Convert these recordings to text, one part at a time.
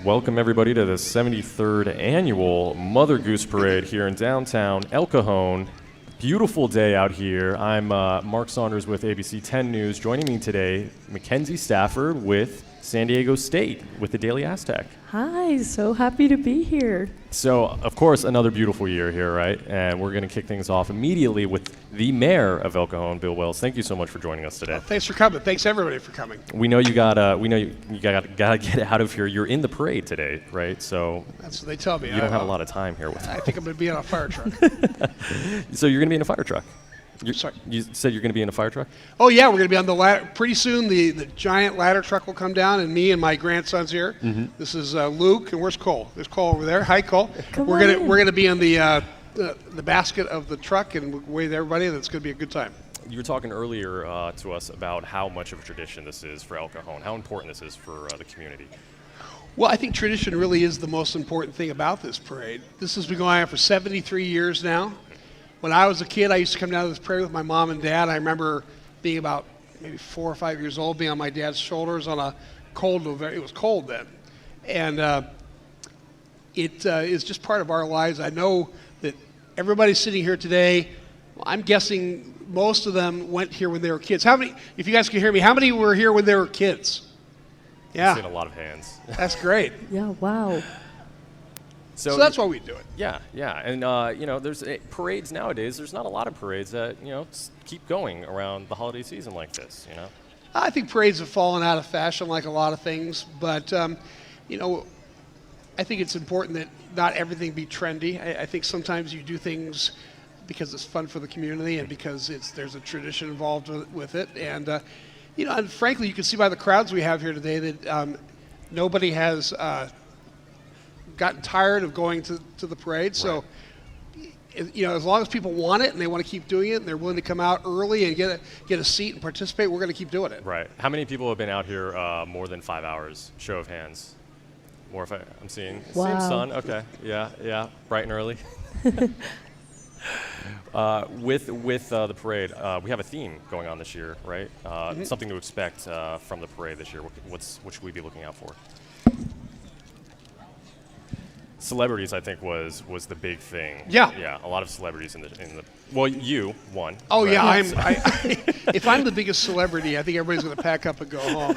welcome everybody to the 73rd annual Mother Goose Parade here in downtown El Cajon. Beautiful day out here. I'm Mark Saunders with ABC 10 News. Joining me today, Mackenzie Stafford with San Diego State with the Daily Aztec. Hi, so happy to be here. So, of course, another beautiful year here, right? And we're going to kick things off immediately with the mayor of El Cajon, Bill Wells. Thank you so much for joining us today. Thanks for coming. Thanks everybody for coming. We know you got to get out of here. You're in the parade today, right? So that's what they tell me. You don't have a lot of time here with us. I think I'm going to be on a fire truck. So you're going to be in a fire truck? Sorry. You said you're going to be in a fire truck? Oh, yeah, we're going to be on the ladder. Pretty soon the giant ladder truck will come down, and me and my grandson's here. Mm-hmm. This is Luke, and where's Cole? There's Cole over there. Hi, Cole. We're gonna be in the basket of the truck and wave everybody, and it's going to be a good time. You were talking earlier to us about how much of a tradition this is for El Cajon, how important this is for the community. Well, I think tradition really is the most important thing about this parade. This has been going on for 73 years now. When I was a kid, I used to come down to this parade with my mom and dad. I remember being about maybe 4 or 5 years old, being on my dad's shoulders on a cold November. It was cold then. And it is just part of our lives. I know that everybody sitting here today, I'm guessing most of them went here when they were kids. How many, if you guys can hear me, how many were here when they were kids? Yeah. I've seen a lot of hands. That's great. Yeah, wow. So that's why we do it. Yeah. And, there's parades nowadays. There's not a lot of parades that, keep going around the holiday season like this, I think parades have fallen out of fashion like a lot of things. But, I think it's important that not everything be trendy. I think sometimes you do things because it's fun for the community and because there's a tradition involved with it. And, and frankly, you can see by the crowds we have here today that nobody has gotten tired of going to the parade. So, as long as people want it and they want to keep doing it and they're willing to come out early and get a seat and participate, we're going to keep doing it. Right. How many people have been out here more than 5 hours? Show of hands. More if I'm seeing. Wow. Same sun. Okay. Yeah. Bright and early. With the parade, we have a theme going on this year, right? Something to expect from the parade this year. What should we be looking out for? Celebrities, I think, was the big thing. Yeah. A lot of celebrities in the. Well, you won. Oh right? Yeah, if I'm the biggest celebrity, I think everybody's going to pack up and go home.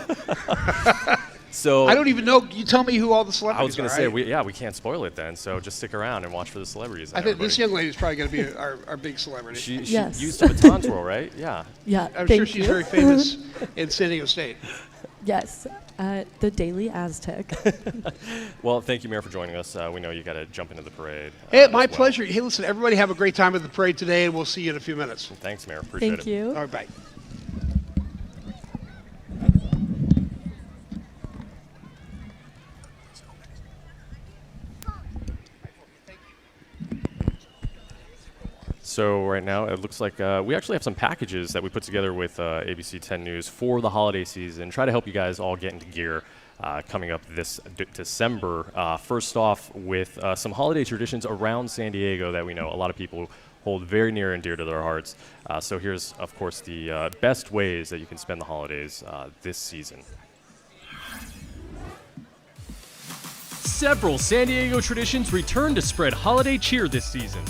So I don't even know. You tell me who all the celebrities are. I was going to say, we can't spoil it then. So just stick around and watch for the celebrities. I think this young lady is probably going to be our big celebrity. She Yes. used the baton twirl, right? Yeah. Yeah, I'm sure she's very famous in San Diego State. Yes, the Daily Aztec. Well, thank you, Mayor, for joining us. We know you got to jump into the parade. Hey, my pleasure. Hey, listen, everybody have a great time at the parade today, and we'll see you in a few minutes. Thanks, Mayor. Appreciate it. Thank you. All right, bye. So right now, it looks like we actually have some packages that we put together with ABC 10 News for the holiday season. Try to help you guys all get into gear coming up this December. First off, with some holiday traditions around San Diego that we know a lot of people hold very near and dear to their hearts. So here's, of course, the best ways that you can spend the holidays this season. Several San Diego traditions return to spread holiday cheer this season.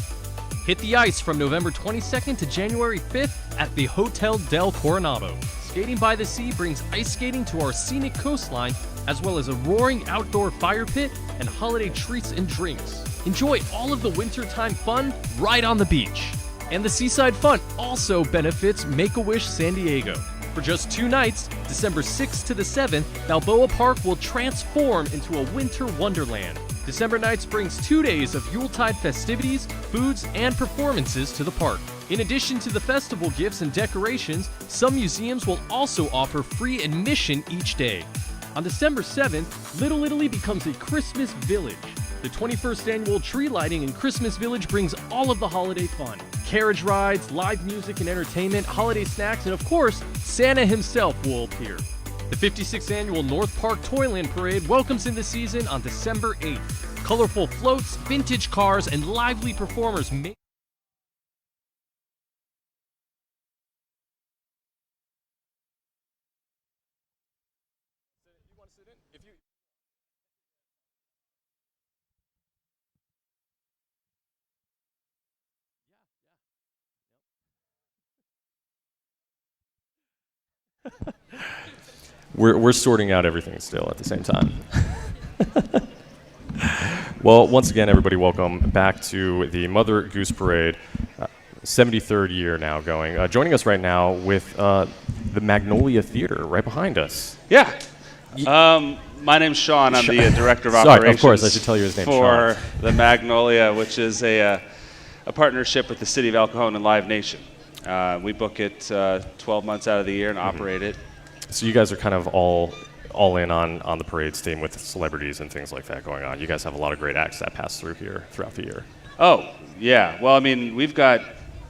Hit the ice from November 22nd to January 5th at the Hotel del Coronado. Skating by the Sea brings ice skating to our scenic coastline, as well as a roaring outdoor fire pit and holiday treats and drinks. Enjoy all of the wintertime fun right on the beach. And the Seaside Fun also benefits Make-A-Wish San Diego. For just 2 nights, December 6th to the 7th, Balboa Park will transform into a winter wonderland. December Nights brings 2 days of Yuletide festivities, foods, and performances to the park. In addition to the festival gifts and decorations, some museums will also offer free admission each day. On December 7th, Little Italy becomes a Christmas village. The 21st annual tree lighting in Christmas Village brings all of the holiday fun. Carriage rides, live music and entertainment, holiday snacks, and of course, Santa himself will appear. The 56th annual North Park Toyland Parade welcomes in the season on December 8th. Colorful floats, vintage cars, and lively performers make We're sorting out everything still at the same time. Well, once again, everybody, welcome back to the Mother Goose Parade, 73rd year now going. Joining us right now with the Magnolia Theater right behind us. Yeah. My name's Sean. I'm the director of Sorry, operations. of course, I should tell you his name, for Sean. the Magnolia, which is a partnership with the City of El Cajon and Live Nation. We book it 12 months out of the year and operate it. So you guys are kind of all in on the parade's theme with celebrities and things like that going on. You guys have a lot of great acts that pass through here throughout the year. Oh, yeah. Well, I mean, we've got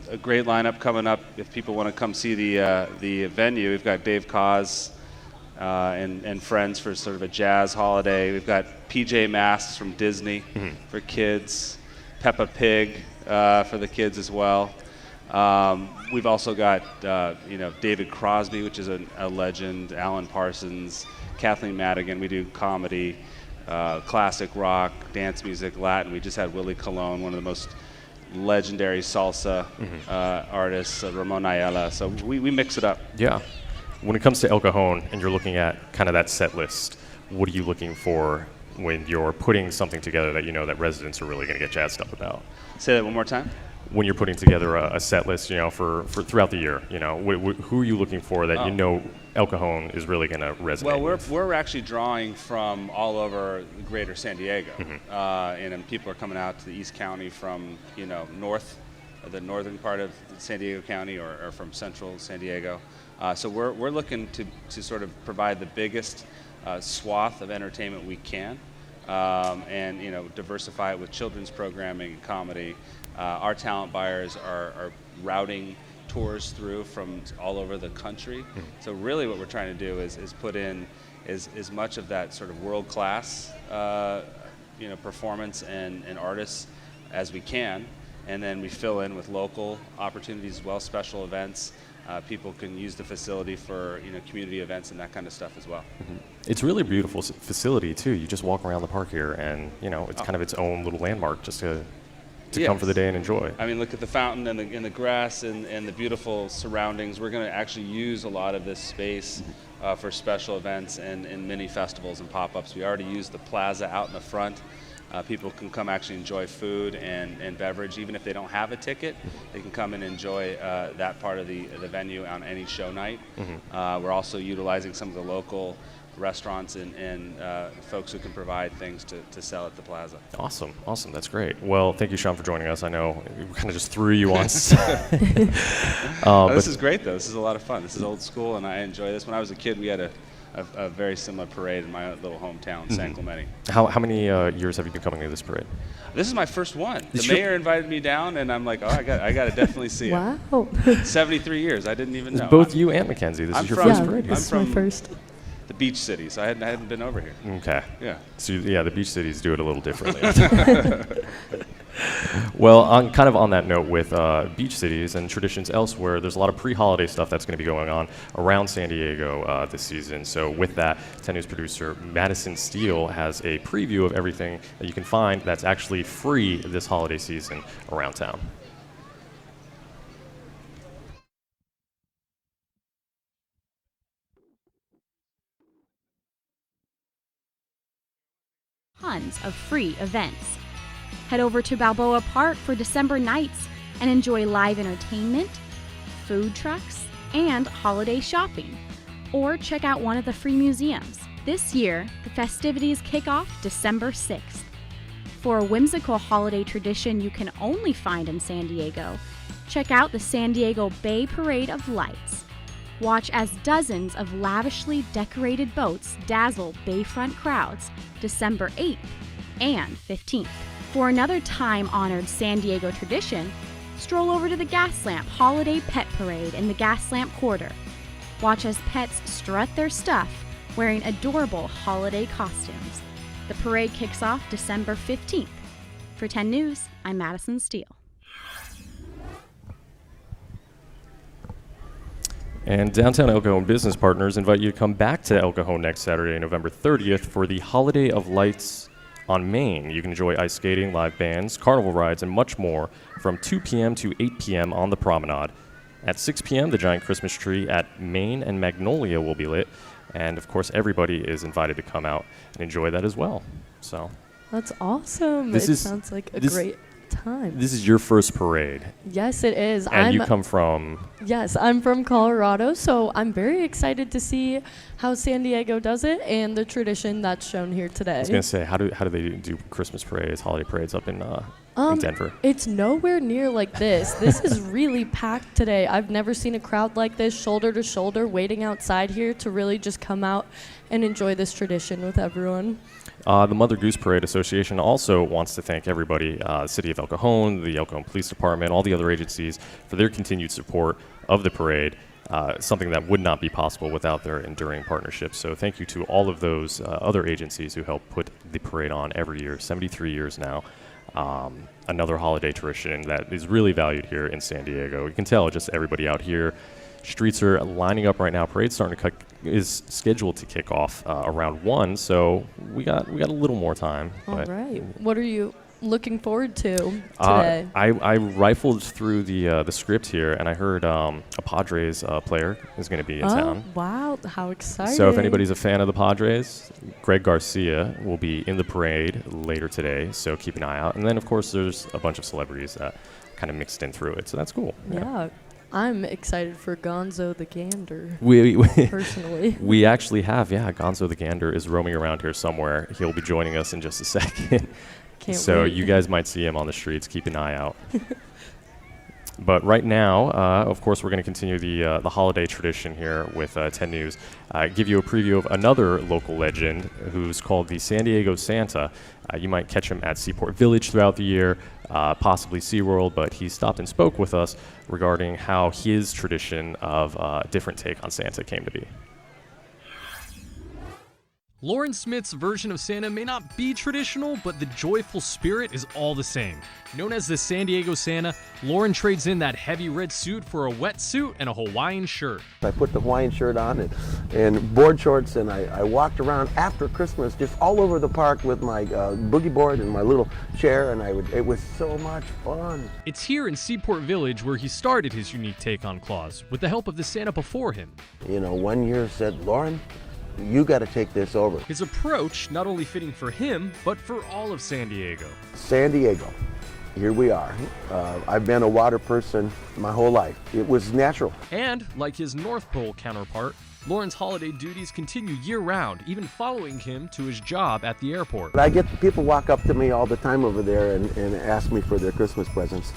a great lineup coming up. If people want to come see the venue, we've got Dave Koz and friends for sort of a jazz holiday. We've got PJ Masks from Disney for kids, Peppa Pig for the kids as well. We've also got David Crosby, which is a legend, Alan Parsons, Kathleen Madigan. We do comedy, classic rock, dance music, Latin. We just had Willie Colon, one of the most legendary salsa artists, Ramon Ayala. So we mix it up. Yeah. When it comes to El Cajon and you're looking at kind of that set list, what are you looking for when you're putting something together that you know that residents are really going to get jazzed up about? Say that one more time. When you're putting together a set list, for throughout the year, who are you looking for that you know El Cajon is really going to resonate Well, with? we're actually drawing from all over the greater San Diego, and people are coming out to the East County from the northern part of San Diego County, or from central San Diego. So we're looking to sort of provide the biggest swath of entertainment we can, and diversify it with children's programming and comedy. Our talent buyers are routing tours through from all over the country. So really what we're trying to do is put in as much of that sort of world-class performance and artists as we can, and then we fill in with local opportunities as well, special events. People can use the facility for community events and that kind of stuff as well. It's really a beautiful facility too. You just walk around the park here, and it's kind of its own little landmark just to come for the day and enjoy. I mean, look at the fountain and the grass and the beautiful surroundings. We're going to actually use a lot of this space for special events and mini festivals and pop-ups. We already use the plaza out in the front. People can come actually enjoy food and beverage. Even if they don't have a ticket, they can come and enjoy that part of the venue on any show night. We're also utilizing some of the local restaurants and folks who can provide things to sell at the plaza. Awesome. That's great. Well, thank you, Sean, for joining us. I know we kind of just threw you on set. This is great, though. This is a lot of fun. This is old school, and I enjoy this. When I was a kid, we had a very similar parade in my little hometown, San Clemente. How many years have you been coming to this parade? This is my first one. The mayor invited me down, and I'm like, I got to definitely see it. Wow. 73 years. I didn't even know. Both you and Mackenzie. This is your first parade. This is my first. The beach city, so I hadn't been over here. Okay. Yeah. So the beach cities do it a little differently. Well, on that note, with beach cities and traditions elsewhere, there's a lot of pre-holiday stuff that's going to be going on around San Diego this season. So with that, 10 News producer Madison Steele has a preview of everything that you can find that's actually free this holiday season around town. Tons of free events. Head over to Balboa Park for December nights and enjoy live entertainment, food trucks, and holiday shopping. Or check out one of the free museums. This year, the festivities kick off December 6th. For a whimsical holiday tradition you can only find in San Diego, check out the San Diego Bay Parade of Lights. Watch as dozens of lavishly decorated boats dazzle bayfront crowds December 8th and 15th. For another time-honored San Diego tradition, stroll over to the Gaslamp Holiday Pet Parade in the Gaslamp Quarter. Watch as pets strut their stuff wearing adorable holiday costumes. The parade kicks off December 15th. For 10 News, I'm Madison Steele. And Downtown El Cajon business partners invite you to come back to El Cajon next Saturday, November 30th, for the Holiday of Lights on Main. You can enjoy ice skating, live bands, carnival rides, and much more from 2 p.m. to 8 p.m. on the promenade. At 6 p.m., the giant Christmas tree at Main and Magnolia will be lit. And of course, everybody is invited to come out and enjoy that as well. So That's awesome. This It is- sounds like a this- great time. this is your first parade, Yes, it is. and you come from. Yes, I'm from Colorado, so I'm very excited to see how San Diego does it and the tradition that's shown here today. I was gonna say, how do they do Christmas parades, holiday parades up in Denver? It's nowhere near like this. This is really packed today. I've never seen a crowd like this, shoulder to shoulder, waiting outside here to really just come out and enjoy this tradition with everyone. The Mother Goose Parade Association also wants to thank everybody, the City of El Cajon, the El Cajon Police Department, all the other agencies for their continued support of the parade, something that would not be possible without their enduring partnership. So thank you to all of those other agencies who help put the parade on every year, 73 years now. Another holiday tradition that is really valued here in San Diego. You can tell just everybody out here. Streets are lining up right now. Parade's is scheduled to kick off around 1, so we got a little more time. All but right. What are you looking forward to today? I rifled through the script here, and I heard a Padres player is going to be in town. Wow. How exciting. So if anybody's a fan of the Padres, Greg Garcia will be in the parade later today, so keep an eye out. And then, of course, there's a bunch of celebrities that kind of mixed in through it, so that's cool. Yeah. I'm excited for Gonzo the Gander, We personally. we actually have, Gonzo the Gander is roaming around here somewhere. He'll be joining us in just a second. Can't So wait. you guys might see him on the streets. Keep an eye out. But right now, of course, we're going to continue the holiday tradition here with 10 News. Give you a preview of another local legend who's called the San Diego Santa. You might catch him at Seaport Village throughout the year, possibly SeaWorld, but he stopped and spoke with us regarding how his tradition of a different take on Santa came to be. Lauren Smith's version of Santa may not be traditional, but the joyful spirit is all the same. Known as the San Diego Santa, Lauren trades in that heavy red suit for a wetsuit and a Hawaiian shirt. I put the Hawaiian shirt on and board shorts, and I walked around after Christmas just all over the park with my boogie board and my little chair, and it was so much fun. It's here in Seaport Village where he started his unique take on Claus, with the help of the Santa before him. You know, one year said, Lauren, you got to take this over. His approach not only fitting for him, but for all of San Diego. San Diego, here we are. I've been a water person my whole life. It was natural. And, like his North Pole counterpart, Lauren's holiday duties continue year-round, even following him to his job at the airport. But I get people walk up to me all the time over there and ask me for their Christmas presents.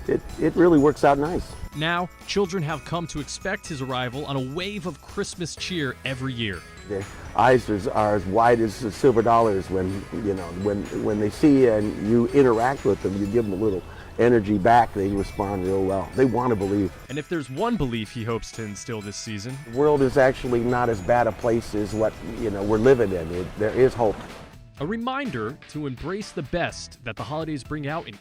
It really works out nice. Now, children have come to expect his arrival on a wave of Christmas cheer every year. Their eyes are as wide as silver dollars when they see you and you interact with them. You give them a little energy back. They respond real well. They want to believe. And if there's one belief he hopes to instill this season, The world is actually not as bad a place as what we're living in. There is hope. a reminder to embrace the best that the holidays bring out in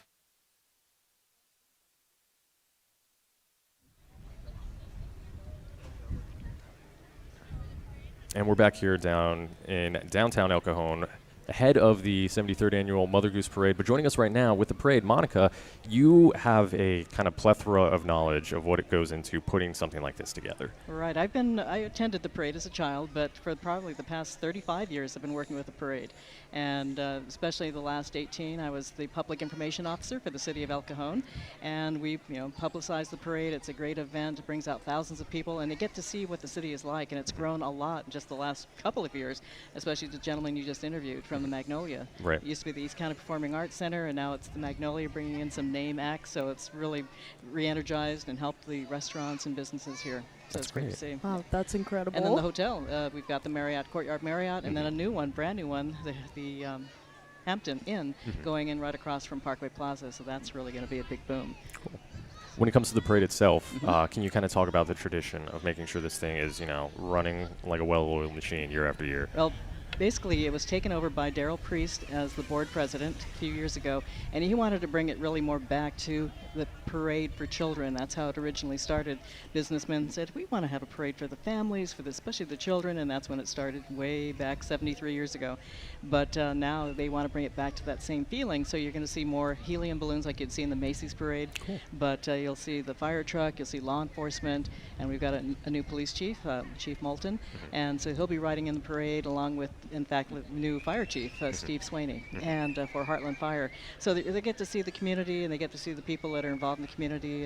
And we're back here down in downtown El Cajon, ahead of the 73rd annual Mother Goose Parade. But joining us right now with the parade, Monica, you have a kind of plethora of knowledge of what it goes into putting something like this together. Right. I attended the parade as a child, but for probably the past 35 years I've been working with the parade. And especially the last 18, I was the public information officer for the city of El Cajon. And we publicize the parade. It's a great event. It brings out thousands of people, and they get to see what the city is like. And it's grown a lot in just the last couple of years, especially the gentleman you just interviewed from the Magnolia. Right. It used to be the East County Performing Arts Center, and now it's the Magnolia, bringing in some name acts. So it's really re-energized and helped the restaurants and businesses here. So That's it's great great. to see. Wow, that's incredible. And then the hotel, we've got the Marriott, Courtyard Marriott, and then a new one, brand new one, the Hampton Inn, going in right across from Parkway Plaza. So that's really going to be a big boom. When it comes to the parade itself, can you kind of talk about the tradition of making sure this thing is, running like a well-oiled machine year after year? Well, basically, it was taken over by Darrell Priest as the board president a few years ago, and he wanted to bring it really more back to the parade for children. That's how it originally started. Businessmen said, we want to have a parade for the families, especially the children, and that's when it started way back 73 years ago. but now they want to bring it back to that same feeling. So you're going to see more helium balloons like you'd see in the Macy's parade. Cool. But you'll see the fire truck, you'll see law enforcement, and we've got a new police chief, Chief Moulton, and so he'll be riding in the parade along with, in fact, with new fire chief, Steve Swaney, and for Heartland Fire. So they get to see the community, and they get to see the people that are involved in the community,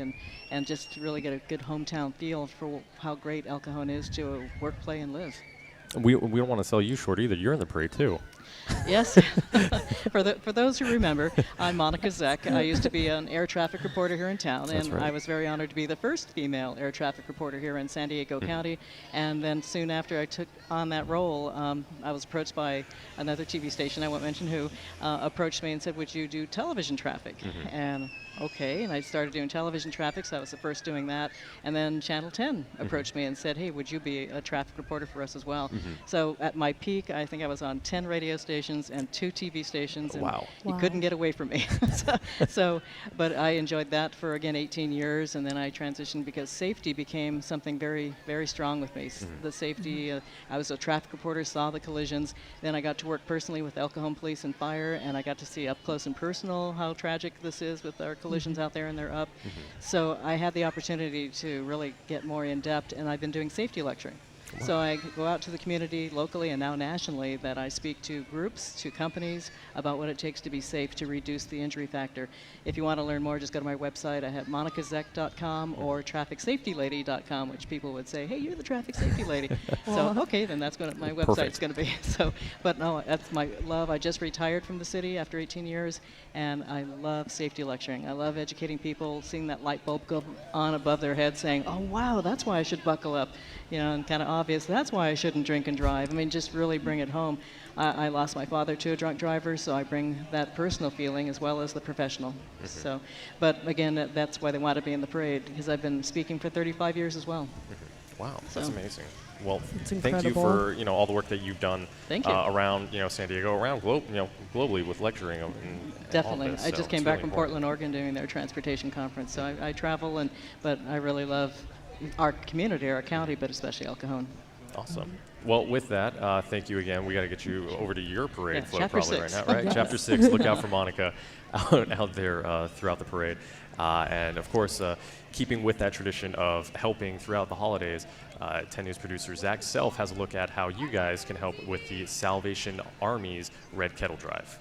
and just really get a good hometown feel for how great El Cajon is to work, play, and live. We don't want to sell you short either. You're in the parade too. Yes. For those who remember, I'm Monica Zeck. I used to be an air traffic reporter here in town, That's and right. I was very honored to be the first female air traffic reporter here in San Diego County. And then soon after I took on that role, I was approached by another TV station, I won't mention who, approached me and said, would you do television traffic? And okay, and I started doing television traffic, so I was the first doing that. And then Channel 10 approached me and said, hey, would you be a traffic reporter for us as well? So at my peak, I think I was on 10 radio stations and 2 TV stations, and Wow. you couldn't get away from me. But I enjoyed that for, again, 18 years, and then I transitioned because safety became something very, very strong with me. The safety, I was a traffic reporter, saw the collisions, then I got to work personally with El Cajon Police and Fire, and I got to see up close and personal how tragic this is with our collisions out there, and they're up. So I had the opportunity to really get more in depth, and I've been doing safety lecturing. So I go out to the community locally and now nationally that I speak to groups, to companies about what it takes to be safe to reduce the injury factor. If you want to learn more, just go to my website. I have monicazek.com or trafficsafetylady.com, which people would say, hey, you're the traffic safety lady. So, okay, then that's what my website's going to be. So, but no, that's my love. I just retired from the city after 18 years, and I love safety lecturing. I love educating people, seeing that light bulb go on above their head saying, oh, wow, that's why I should buckle up, and kind of obvious. That's why I shouldn't drink and drive. I mean, just really bring it home. I lost my father to a drunk driver, so I bring that personal feeling as well as the professional. So, but again, that's why they want to be in the parade, because I've been speaking for 35 years as well. Wow, that's amazing. Well, It's thank you incredible. for all the work that you've done Thank you. around San Diego, around globally with lecturing and Definitely. all this, I so just came it's back really from important. Portland, Oregon, doing their transportation conference. So I travel, but I really love our community, our county, but especially El Cajon. Awesome. Well, with that, thank you again. We got to get you over to your parade float Chapter probably 6. right now, right? Yes. Chapter 6. Look out for Monica out there throughout the parade. And of course, keeping with that tradition of helping throughout the holidays, 10 News producer Zach Self has a look at how you guys can help with the Salvation Army's Red Kettle Drive.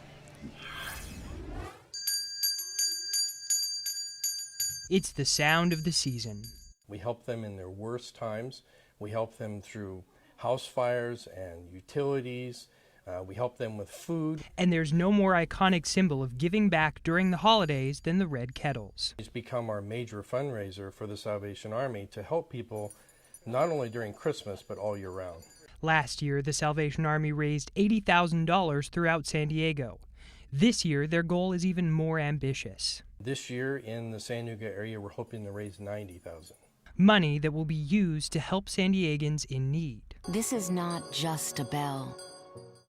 It's the sound of the season. We help them in their worst times. We help them through house fires and utilities. We help them with food. And there's no more iconic symbol of giving back during the holidays than the red kettles. It's become our major fundraiser for the Salvation Army to help people not only during Christmas, but all year round. Last year, the Salvation Army raised $80,000 throughout San Diego. This year, their goal is even more ambitious. This year in the San Diego area, we're hoping to raise $90,000. Money that will be used to help San Diegans in need. This is not just a bell.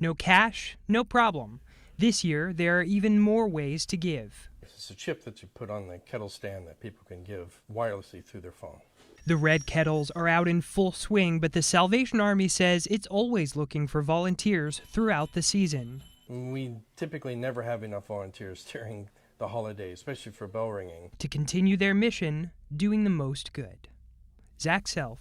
No cash? No problem. This year, there are even more ways to give. It's a chip that you put on the kettle stand that people can give wirelessly through their phone. The red kettles are out in full swing, but the Salvation Army says it's always looking for volunteers throughout the season. We typically never have enough volunteers during the holidays, especially for bell ringing. To continue their mission, doing the most good. Zach Self.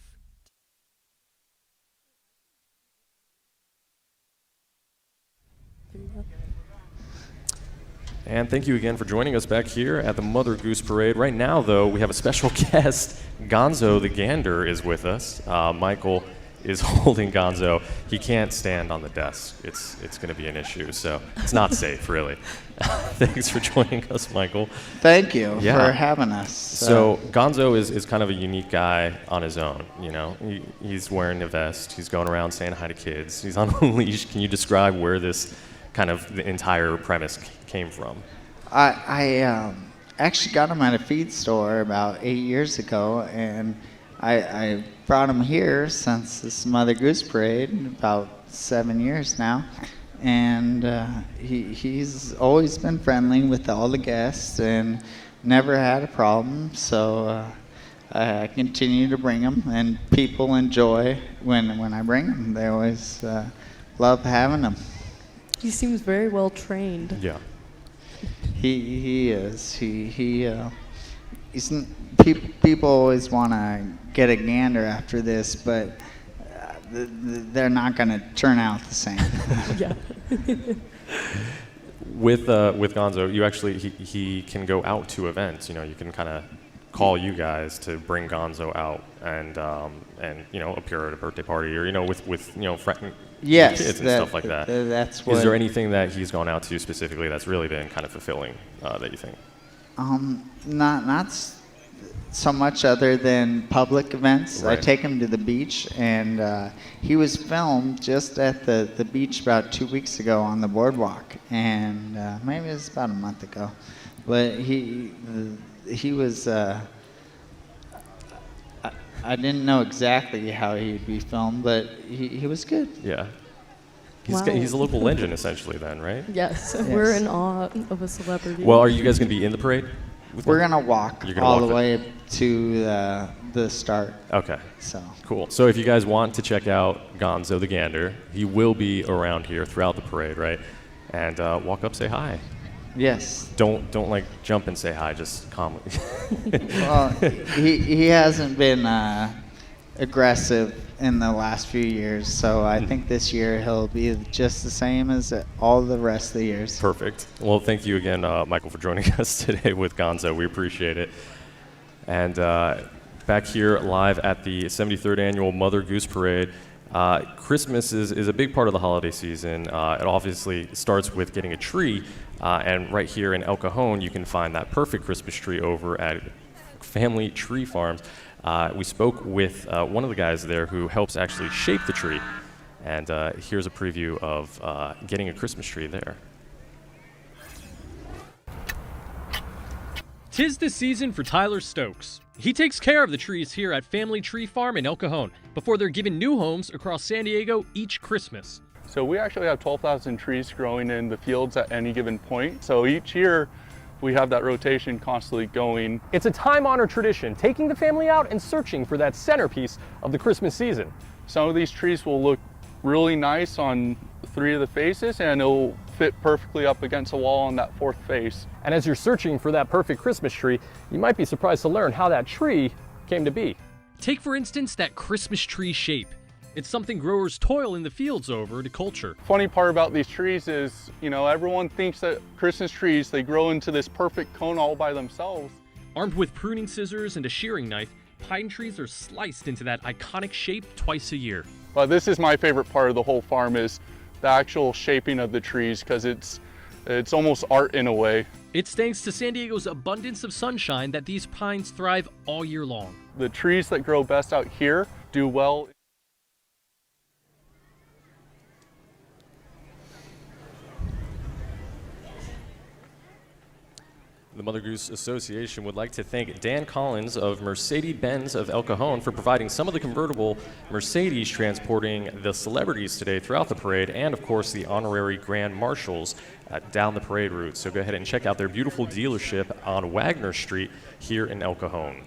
And thank you again for joining us back here at the Mother Goose Parade. Right now, though, we have a special guest. Gonzo the Gander is with us. Michael is holding Gonzo. He can't stand on the desk. It's going to be an issue, so it's not safe, really. Thanks for joining us, Michael. Thank you Yeah. for having us. So Gonzo is kind of a unique guy on his own. He's wearing a vest. He's going around saying hi to kids. He's on a leash. Can you describe where this kind of the entire premise came from? I actually got him at a feed store about 8 years ago, and I brought him here since this Mother Goose Parade, about 7 years now. And he's always been friendly with all the guests and never had a problem. So I continue to bring him, and people enjoy when I bring him. They always love having him. He seems very well trained. Yeah. He is. People always want to get a gander after this, but they're not going to turn out the same. Yeah. With Gonzo, you actually he can go out to events. You know, you can kind of call you guys to bring Gonzo out and appear at a birthday party or with Yes, kids and stuff like that. That's what. Is there anything that he's gone out to specifically that's really been kind of fulfilling that you think? Not so much other than public events. Right. I take him to the beach, and he was filmed just at the beach about 2 weeks ago on the boardwalk, and maybe it was about a month ago. But he was. I didn't know exactly how he'd be filmed, but he was good. Yeah. Wow. He's a local legend, essentially, then, right? Yes, we're in awe of a celebrity. Well, are you guys going to be in the parade? We're going to walk You're gonna all walk the way to the start. Okay. So cool. So if you guys want to check out Gonzo the Gander, he will be around here throughout the parade, right? And walk up, say hi. Yes. Don't like jump and say hi, just calmly. Well, he hasn't been aggressive in the last few years, so I think this year he'll be just the same as all the rest of the years. Perfect. Well, thank you again, Michael, for joining us today with Gonzo. We appreciate it. And back here live at the 73rd Annual Mother Goose Parade, Christmas is a big part of the holiday season. It obviously starts with getting a tree, and right here in El Cajon, you can find that perfect Christmas tree over at Family Tree Farms. We spoke with one of the guys there who helps actually shape the tree, and here's a preview of getting a Christmas tree there. 'Tis the season for Tyler Stokes. He takes care of the trees here at Family Tree Farm in El Cajon before they're given new homes across San Diego each Christmas. So we actually have 12,000 trees growing in the fields at any given point. So each year we have that rotation constantly going. It's a time-honored tradition, taking the family out and searching for that centerpiece of the Christmas season. Some of these trees will look really nice on 3 of the faces, and it'll fit perfectly up against the wall on that 4th face. And as you're searching for that perfect Christmas tree, you might be surprised to learn how that tree came to be. Take, for instance, that Christmas tree shape. It's something growers toil in the fields over to culture. Funny part about these trees is, everyone thinks that Christmas trees, they grow into this perfect cone all by themselves. Armed with pruning scissors and a shearing knife, pine trees are sliced into that iconic shape twice a year. But this is my favorite part of the whole farm, is the actual shaping of the trees, because it's almost art in a way. It's thanks to San Diego's abundance of sunshine that these pines thrive all year long. The trees that grow best out here do well. The Mother Goose Association would like to thank Dan Collins of Mercedes-Benz of El Cajon for providing some of the convertible Mercedes transporting the celebrities today throughout the parade, and of course the honorary Grand Marshals down the parade route. So go ahead and check out their beautiful dealership on Wagner Street here in El Cajon.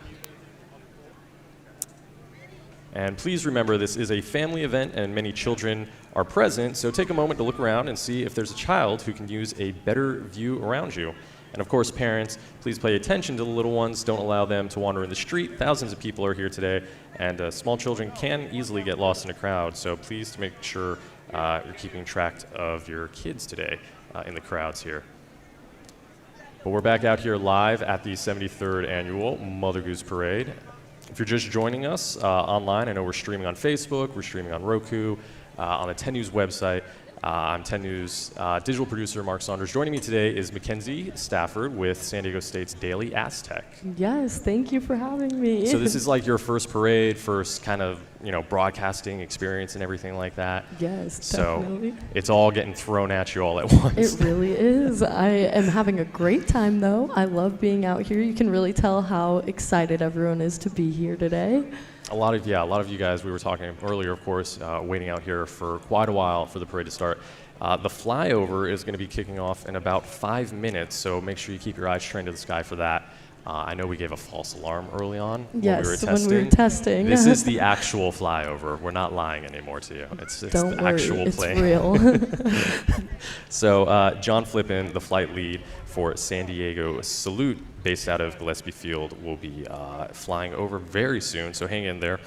And please remember, this is a family event and many children are present, so take a moment to look around and see if there's a child who can use a better view around you. And of course, parents, please pay attention to the little ones. Don't allow them to wander in the street. Thousands of people are here today, and small children can easily get lost in a crowd. So please make sure you're keeping track of your kids today in the crowds here. But we're back out here live at the 73rd Annual Mother Goose Parade. If you're just joining us online, I know we're streaming on Facebook, we're streaming on Roku, on the 10 News website. I'm 10 News digital producer Mark Saunders. Joining me today is Mackenzie Stafford with San Diego State's Daily Aztec. Yes, thank you for having me. So this is like your first parade, first kind of, broadcasting experience and everything like that. Yes, so definitely. It's all getting thrown at you all at once. It really is. I am having a great time, though. I love being out here. You can really tell how excited everyone is to be here today. A lot of you guys, we were talking earlier, of course, waiting out here for quite a while for the parade to start. The flyover is going to be kicking off in about 5 minutes, so make sure you keep your eyes trained to the sky for that. I know we gave a false alarm early on Yes, when we were testing. when we were testing. This is the actual flyover. We're not lying anymore to you. It's Don't the worry, actual it's plane. real. So John Flippin, the flight lead for San Diego Salute, based out of Gillespie Field, will be flying over very soon, so hang in there.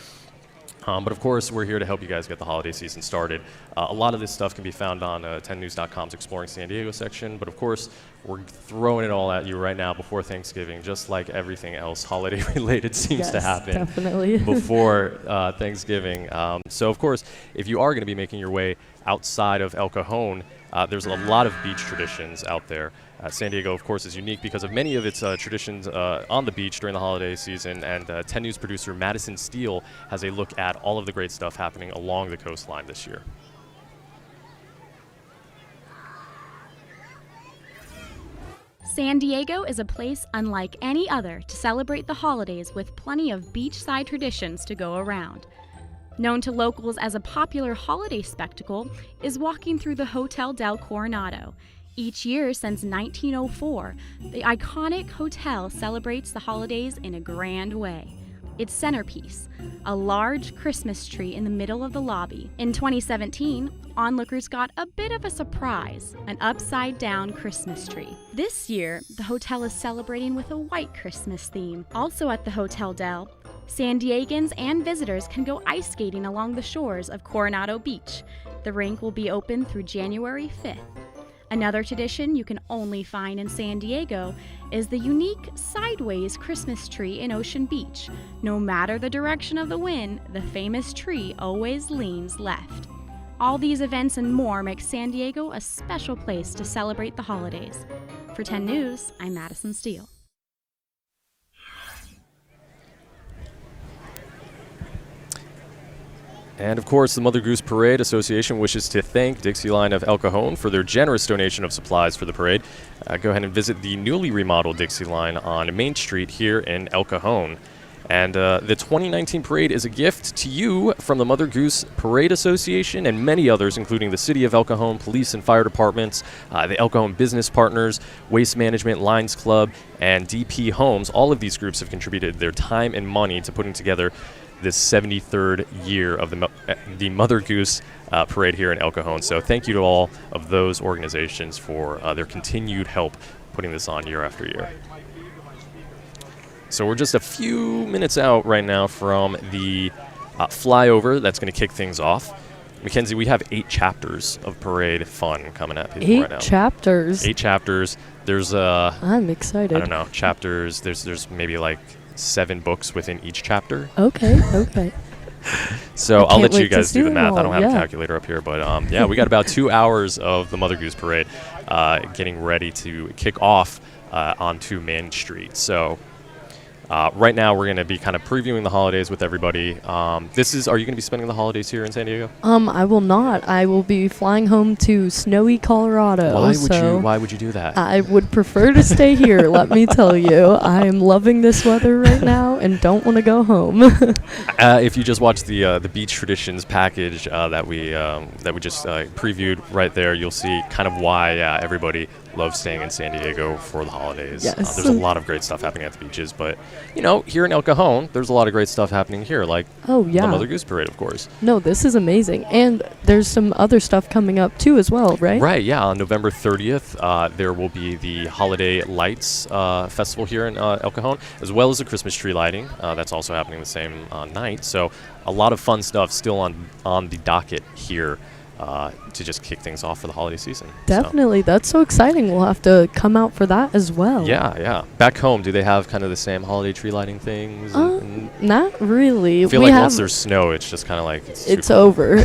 But of course, we're here to help you guys get the holiday season started. A lot of this stuff can be found on 10news.com's Exploring San Diego section, but of course, we're throwing it all at you right now before Thanksgiving, just like everything else holiday-related seems to happen definitely. before Thanksgiving. So of course, if you are going to be making your way outside of El Cajon, there's a lot of beach traditions out there. San Diego, of course, is unique because of many of its traditions on the beach during the holiday season, and 10 News producer Madison Steele has a look at all of the great stuff happening along the coastline this year. San Diego is a place unlike any other to celebrate the holidays with plenty of beachside traditions to go around. Known to locals as a popular holiday spectacle is walking through the Hotel del Coronado. Each year since 1904, the iconic hotel celebrates the holidays in a grand way. Its centerpiece, a large Christmas tree in the middle of the lobby. In 2017, onlookers got a bit of a surprise, an upside-down Christmas tree. This year, the hotel is celebrating with a white Christmas theme. Also at the Hotel Del, San Diegans and visitors can go ice skating along the shores of Coronado Beach. The rink will be open through January 5th. Another tradition you can only find in San Diego is the unique sideways Christmas tree in Ocean Beach. No matter the direction of the wind, the famous tree always leans left. All these events and more make San Diego a special place to celebrate the holidays. For 10 News, I'm Madison Steele. And of course, the Mother Goose Parade Association wishes to thank Dixieline of El Cajon for their generous donation of supplies for the parade. Go ahead and visit the newly remodeled Dixieline on Main Street here in El Cajon. And the 2019 parade is a gift to you from the Mother Goose Parade Association and many others, including the City of El Cajon Police and Fire Departments, the El Cajon Business Partners, Waste Management, Lions Club, and DP Homes. All of these groups have contributed their time and money to putting together this 73rd year of the Mother Goose Parade here in El Cajon. So thank you to all of those organizations for their continued help putting this on year after year. So we're just a few minutes out right now from the flyover that's going to kick things off. Mackenzie, we have 8 chapters of parade fun coming at people right now. 8 chapters? 8 chapters. There's I'm excited. I don't know, chapters. There's maybe like 7 books within each chapter. Okay. So I'll let you guys do the them math. I don't all, have a calculator up here, but yeah, we got about 2 hours of the Mother Goose Parade getting ready to kick off onto Main Street. So right now we're going to be kind of previewing the holidays with everybody. Are you going to be spending the holidays here in San Diego? I will not. I will be flying home to snowy Colorado. Why would you do that? I would prefer to stay here, let me tell you. I am loving this weather right now and don't want to go home. If you just watched the Beach Traditions package that we just previewed right there, you'll see kind of why everybody loves staying in San Diego for the holidays. Yes. There's a lot of great stuff happening at the beaches, but here in El Cajon, there's a lot of great stuff happening here, like the Mother Goose Parade, of course. No, this is amazing. And there's some other stuff coming up too as well, right? Right, yeah. On November 30th, there will be the Holiday Lights Festival here in El Cajon, as well as the Christmas tree lighting. That's also happening the same night. So a lot of fun stuff still on the docket here to just kick things off for the holiday season. Definitely. That's so exciting. We'll have to come out for that as well. Yeah. Back home, do they have kind of the same holiday tree lighting things? Not really. I feel like once there's snow, it's just kind of like... It's over.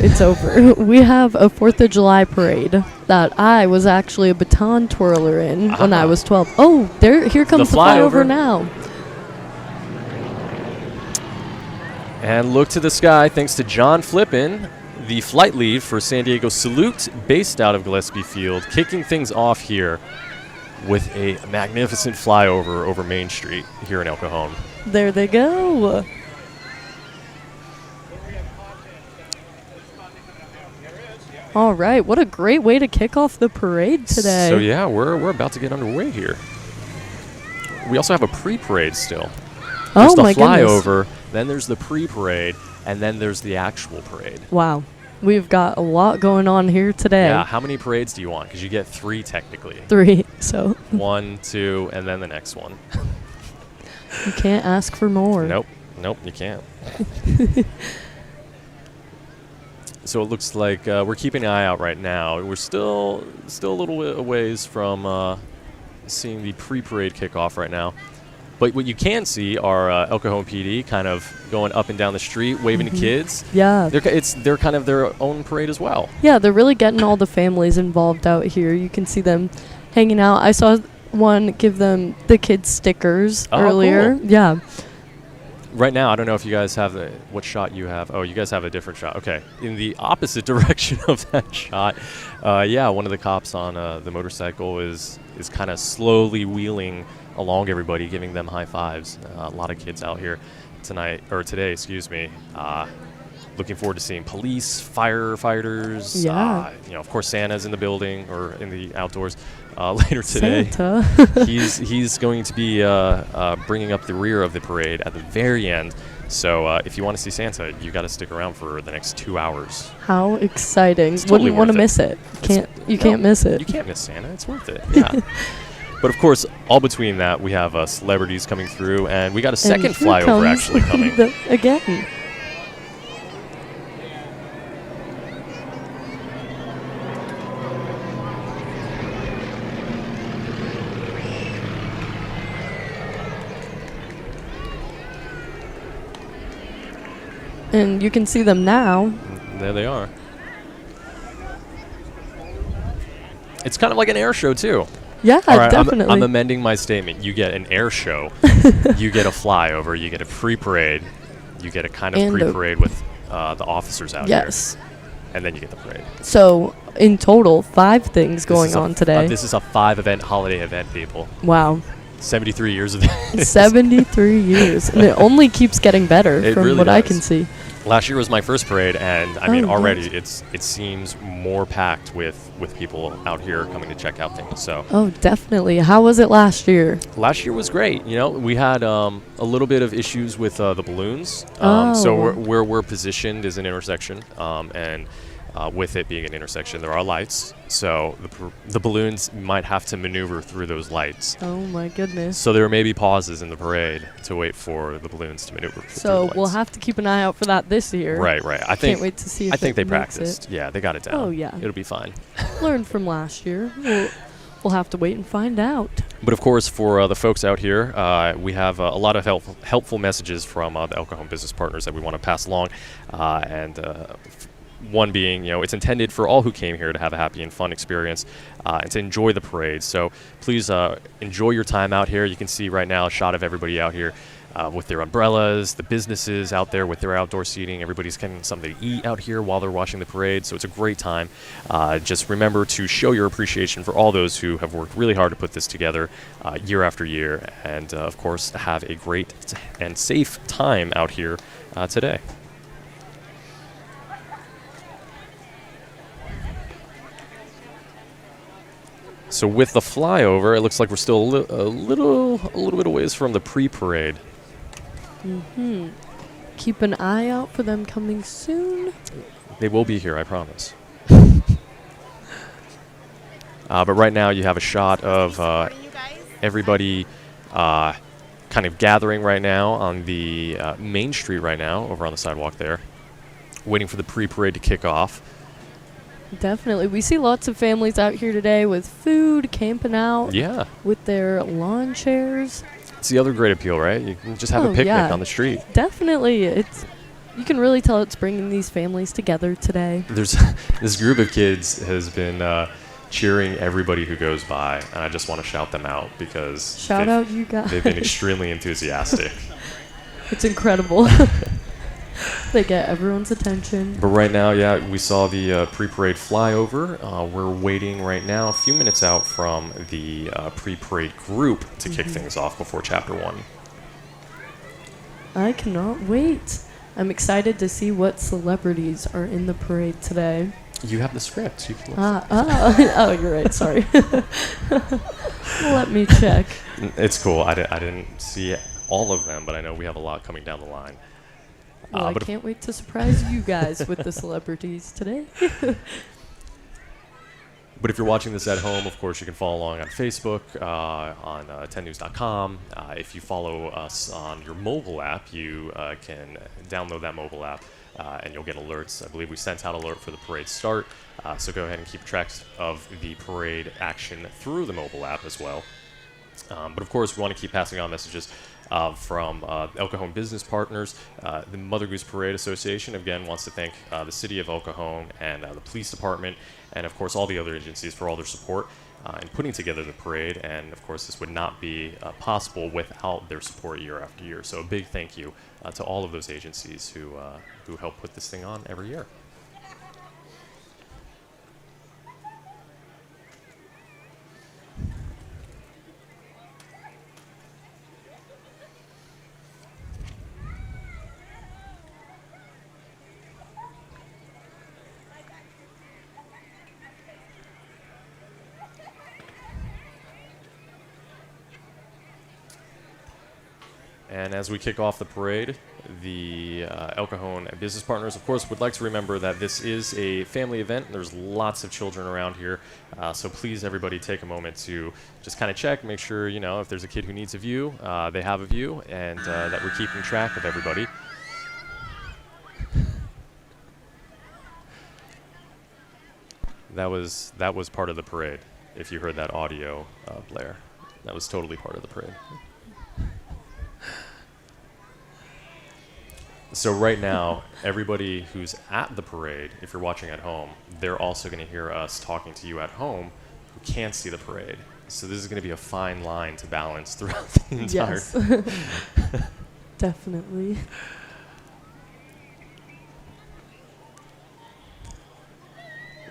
We have a 4th of July parade that I was actually a baton twirler in when I was 12. Oh, here comes the flyover now. And look to the sky, thanks to John Flippin, the flight lead for San Diego Salute, based out of Gillespie Field, kicking things off here with a magnificent flyover over Main Street here in El Cajon. There they go. All right, what a great way to kick off the parade today. So yeah, we're about to get underway here. we also have a pre-parade still. Oh, there's the my goodness. flyover, then there's the pre-parade, and then there's the actual parade. Wow. We've got a lot going on here today. Yeah, how many parades do you want? Because you get 3 technically. 3, so. 1, 2, and then the next one. You can't ask for more. Nope, you can't. So it looks like we're keeping an eye out right now. We're still a little ways from seeing the pre-parade kickoff right now. But what you can see are El Cajon PD kind of going up and down the street, waving to kids. Yeah. They're kind of their own parade as well. Yeah, they're really getting all the families involved out here. You can see them hanging out. I saw one give them the kids stickers earlier. Cool. Yeah. Right now, I don't know if you guys have what shot you have. Oh, you guys have a different shot. Okay. In the opposite direction of that shot, one of the cops on the motorcycle is kind of slowly wheeling along everybody, giving them high fives. A lot of kids out here today, excuse me. Looking forward to seeing police, firefighters. Yeah. Of course, Santa's in the building or in the outdoors later today. Santa. he's going to be bringing up the rear of the parade at the very end. So if you want to see Santa, you got to stick around for the next 2 hours. How exciting! It's totally Wouldn't want to worth miss it. You can't miss it. You can't miss Santa. It's worth it. Yeah. But of course, all between that, we have celebrities coming through, and we got a second flyover actually coming. Again. And you can see them now. There they are. It's kind of like an air show, too. Yeah, all right, definitely. I'm amending my statement. You get an air show, you get a flyover, you get a pre-parade, you get a kind of pre-parade with the officers out here. Yes. And then you get the parade. So, in total, 5 things going on today. This is a 5-event holiday event, people. Wow. 73 years of this. 73 years. And it only keeps getting better from really what does. I can see. Last year was my first parade, and I mean, already nice. it seems more packed with people out here coming to check out things. So. Oh, definitely. How was it last year? Last year was great. We had a little bit of issues with the balloons. So where we're positioned is an intersection, and with it being an intersection, there are lights. So the balloons might have to maneuver through those lights. Oh my goodness. So there may be pauses in the parade to wait for the balloons to maneuver through the So lights. we'll have to keep an eye out for that this year. Right. Can't wait to see if I think they makes practiced. it. Yeah, they got it down. Oh, yeah. It'll be fine. Learned from last year. We'll have to wait and find out. But of course, for the folks out here, we have a lot of helpful messages from the El Cajon business partners that we want to pass along. One being, it's intended for all who came here to have a happy and fun experience and to enjoy the parade. So please enjoy your time out here. You can see right now a shot of everybody out here with their umbrellas, the businesses out there with their outdoor seating. Everybody's getting something to eat out here while they're watching the parade. So it's a great time. Just remember to show your appreciation for all those who have worked really hard to put this together year after year. And, of course, have a great and safe time out here today. So with the flyover, it looks like we're still a little bit of ways from the pre-parade. Mm-hmm. Keep an eye out for them coming soon. They will be here, I promise. But right now you have a shot of everybody kind of gathering right now on the main street right now, over on the sidewalk there, waiting for the pre-parade to kick off. Definitely. We see lots of families out here today with food, camping out. Yeah. With their lawn chairs. It's the other great appeal, right? You can just have a picnic on the street. Definitely. You can really tell it's bringing these families together today. There's this group of kids has been cheering everybody who goes by, and I just want to shout them out because shout out you guys. They've been extremely enthusiastic. It's incredible. They get everyone's attention. But right now, we saw the pre-parade flyover. We're waiting right now, a few minutes out from the pre-parade group to kick things off before Chapter 1. I cannot wait. I'm excited to see what celebrities are in the parade today. You have the script. You can oh, you're right. Sorry. Let me check. It's cool. I didn't see all of them, but I know we have a lot coming down the line. Well, I can't wait to surprise you guys with the celebrities today. But if you're watching this at home, of course, you can follow along on Facebook, on 10news.com. If you follow us on your mobile app, you can download that mobile app, and you'll get alerts. I believe we sent out alert for the parade start, so go ahead and keep track of the parade action through the mobile app as well. But of course, we want to keep passing on messages from El Cajon business partners. The Mother Goose Parade Association, again, wants to thank the city of El Cajon and the police department, and of course all the other agencies for all their support in putting together the parade. And of course, this would not be possible without their support year after year. So a big thank you to all of those agencies who help put this thing on every year. And as we kick off the parade, the El Cajon business partners, of course, would like to remember that this is a family event. There's lots of children around here, so please, everybody, take a moment to just kind of check, make sure, you know, if there's a kid who needs a view, they have a view, and that we're keeping track of everybody. That was part of the parade. If you heard that audio, Blair, that was totally part of the parade. So right now, everybody who's at the parade, if you're watching at home, they're also going to hear us talking to you at home who can't see the parade. So this is going to be a fine line to balance throughout the entire thing. Definitely.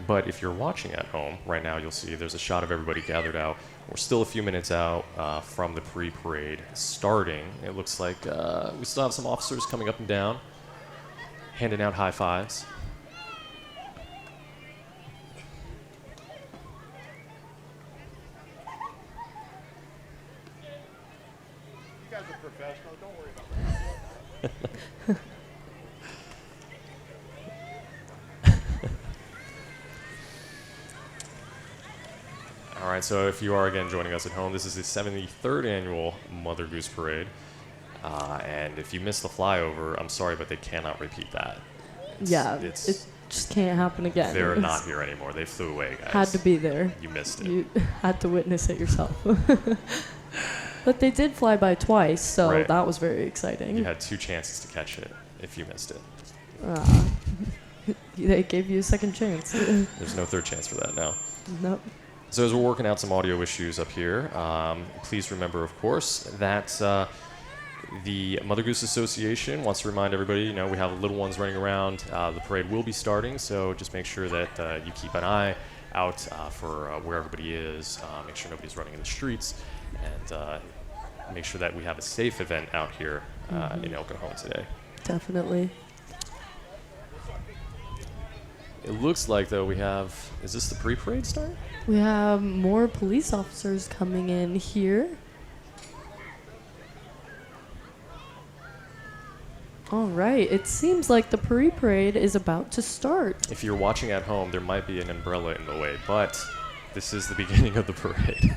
But if you're watching at home, right now you'll see there's a shot of everybody gathered out. We're still a few minutes out from the pre-parade starting. It looks like we still have some officers coming up and down, handing out high fives. You guys are professional. Don't worry about that. All right, so if you are again joining us at home, this is the 73rd annual Mother Goose Parade. And if you missed the flyover, I'm sorry, but they cannot repeat that. It just can't happen again. They're not here anymore. They flew away, guys. Had to be there. You missed it. You had to witness it yourself. But they did fly by twice, so that was very exciting. You had 2 chances to catch it if you missed it. They gave you a second chance. There's no third chance for that now. Nope. So as we're working out some audio issues up here, please remember, of course, that the Mother Goose Association wants to remind everybody, you know, we have little ones running around. The parade will be starting, so just make sure that you keep an eye out for where everybody is. Make sure nobody's running in the streets, and make sure that we have a safe event out here in El Cajon today. Definitely. It looks like, though, we have... Is this the pre-parade start? We have more police officers coming in here. All right. It seems like the pre-parade is about to start. If you're watching at home, there might be an umbrella in the way, but this is the beginning of the parade.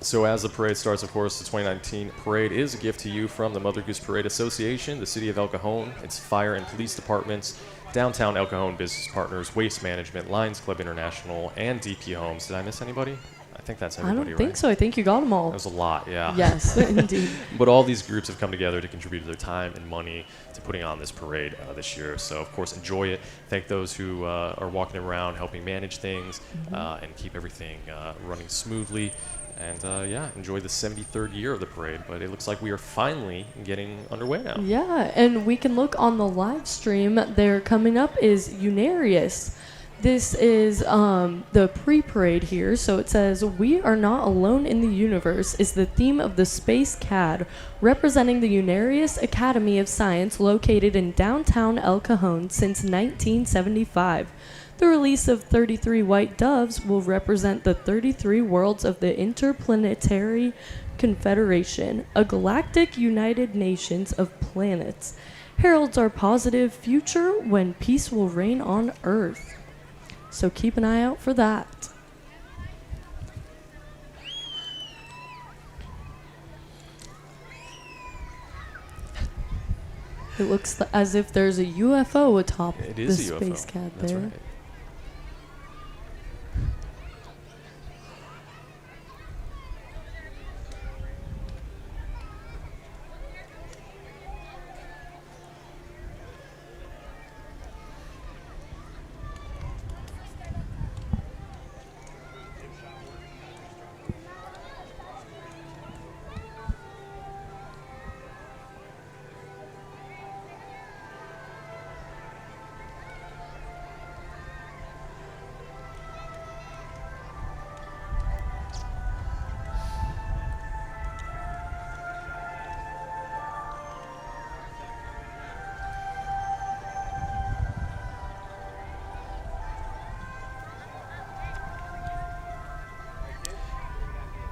So as the parade starts, of course, the 2019 parade is a gift to you from the Mother Goose Parade Association, the City of El Cajon, its fire and police departments, downtown El Cajon business partners, Waste Management, Lions Club International, and DP Homes. Did I miss anybody? I think that's I everybody, don't think right? so. I think you got them all. That was a lot, yeah. Yes, indeed. But all these groups have come together to contribute their time and money to putting on this parade this year. So, of course, enjoy it. Thank those who are walking around helping manage things and keep everything running smoothly. And, yeah, enjoy the 73rd year of the parade. But it looks like we are finally getting underway now. Yeah, and we can look on the live stream. There coming up is Unarius. This is the pre-parade here, so it says, "We are not alone in the universe" is the theme of the Space CAD, representing the Unarius Academy of Science located in downtown El Cajon since 1975. The release of 33 white doves will represent the 33 worlds of the Interplanetary Confederation, a galactic United Nations of planets. Heralds our positive future when peace will reign on Earth. So keep an eye out for that. It looks as if there's a UFO atop It the is a UFO. Space CAD That's there. right.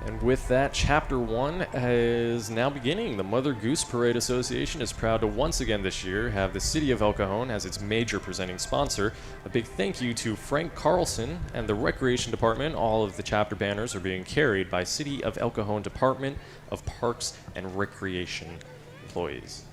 And with that, Chapter 1 is now beginning. The Mother Goose Parade Association is proud to once again this year have the City of El Cajon as its major presenting sponsor. A big thank you to Frank Carlson and the Recreation Department. All of the chapter banners are being carried by City of El Cajon Department of Parks and Recreation employees.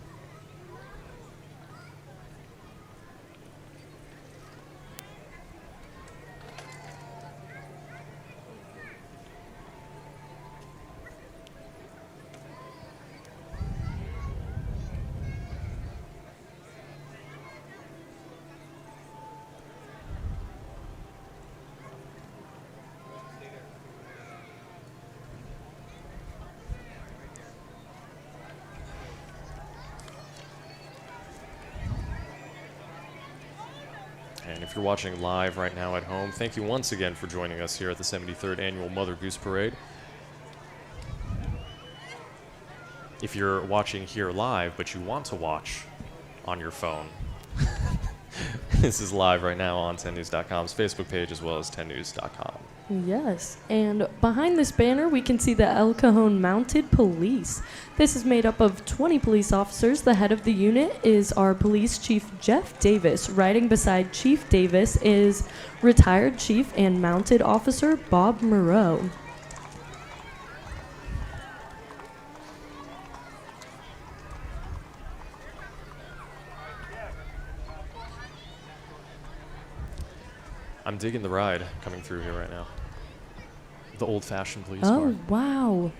And if you're watching live right now at home, thank you once again for joining us here at the 73rd Annual Mother Goose Parade. If you're watching here live, but you want to watch on your phone, this is live right now on 10news.com's Facebook page as well as 10news.com. Yes, and behind this banner we can see the El Cajon Mounted Police. This is made up of 20 police officers. The head of the unit is our Police Chief Jeff Davis. Riding beside Chief Davis is retired Chief and Mounted Officer Bob Moreau. I'm digging the ride coming through here right now. The old-fashioned police Oh, car. wow.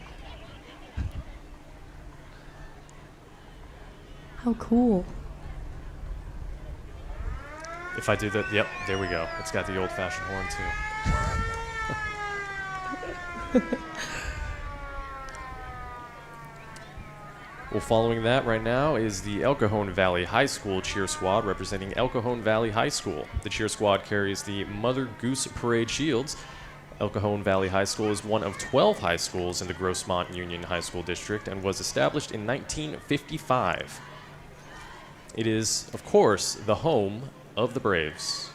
How cool. If I do that, yep, there we go. It's got the old-fashioned horn too. Well, following that right now is the El Cajon Valley High School cheer squad representing El Cajon Valley High School. The cheer squad carries the Mother Goose Parade shields. El Cajon Valley High School is one of 12 high schools in the Grossmont Union High School District and was established in 1955. It is, of course, the home of the Braves.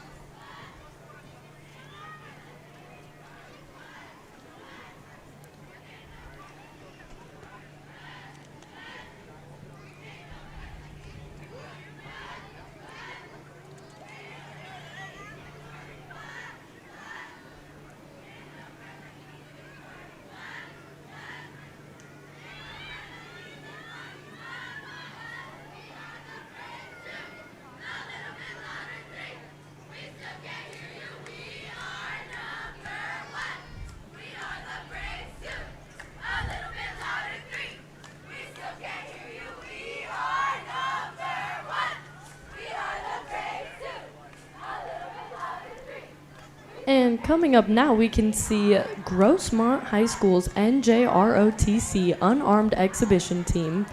And coming up now, we can see Grossmont High School's NJROTC Unarmed Exhibition Team.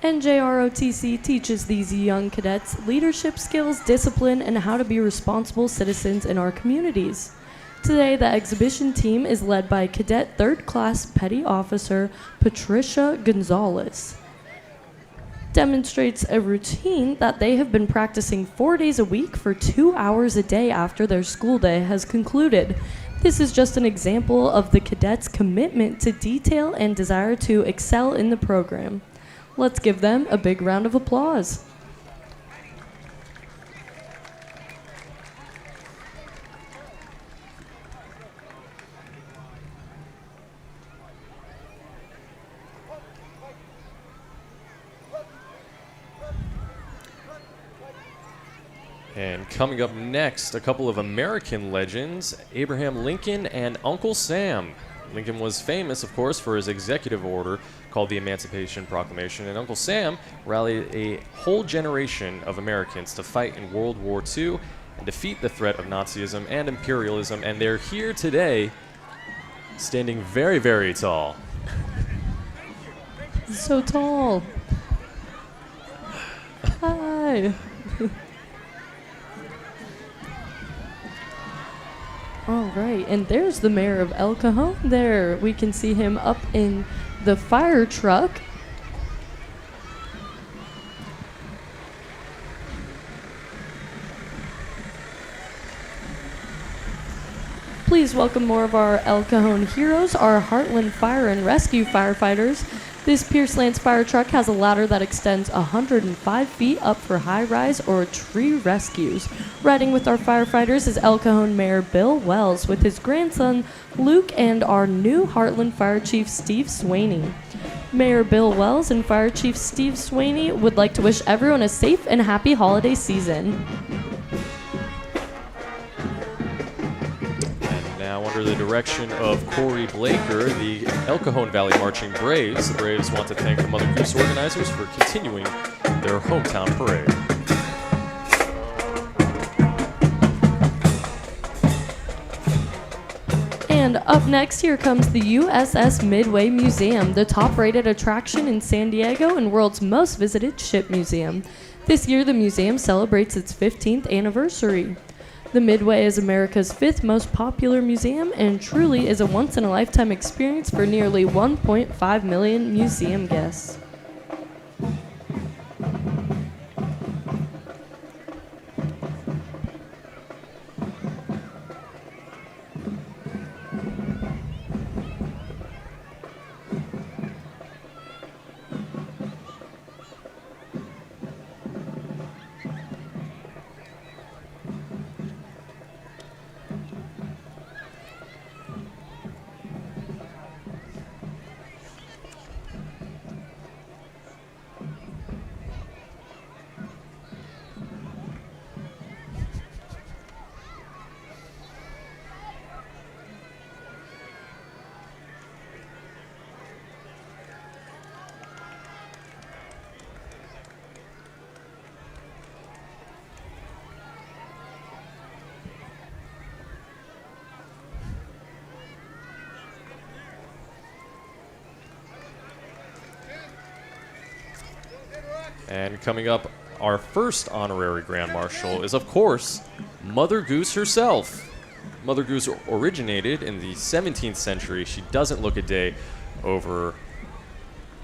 NJROTC teaches these young cadets leadership skills, discipline, and how to be responsible citizens in our communities. Today, the exhibition team is led by Cadet 3rd Class Petty Officer Patricia Gonzalez. Demonstrates a routine that they have been practicing 4 days a week for 2 hours a day after their school day has concluded. This is just an example of the cadets' commitment to detail and desire to excel in the program. Let's give them a big round of applause. And coming up next, a couple of American legends, Abraham Lincoln and Uncle Sam. Lincoln was famous, of course, for his executive order called the Emancipation Proclamation, and Uncle Sam rallied a whole generation of Americans to fight in World War II and defeat the threat of Nazism and imperialism, and they're here today, standing very, very tall. So tall. Hi. All right, and there's the mayor of El Cajon there. We can see him up in the fire truck. Please welcome more of our El Cajon heroes, our Heartland Fire and Rescue firefighters. This Pierce Lance fire truck has a ladder that extends 105 feet up for high-rise or tree rescues. Riding with our firefighters is El Cajon Mayor Bill Wells with his grandson Luke and our new Heartland Fire Chief Steve Swaney. Mayor Bill Wells and Fire Chief Steve Swaney would like to wish everyone a safe and happy holiday season. Now, under the direction of Corey Blaker, the El Cajon Valley Marching Braves, the Braves want to thank the Mother Goose organizers for continuing their hometown parade. And up next, here comes the USS Midway Museum, the top-rated attraction in San Diego and world's most visited ship museum. This year, the museum celebrates its 15th anniversary. The Midway is America's 5th most popular museum and truly is a once-in-a-lifetime experience for nearly 1.5 million museum guests. And coming up, our first honorary Grand Marshal is, of course, Mother Goose herself. Mother Goose originated in the 17th century. She doesn't look a day over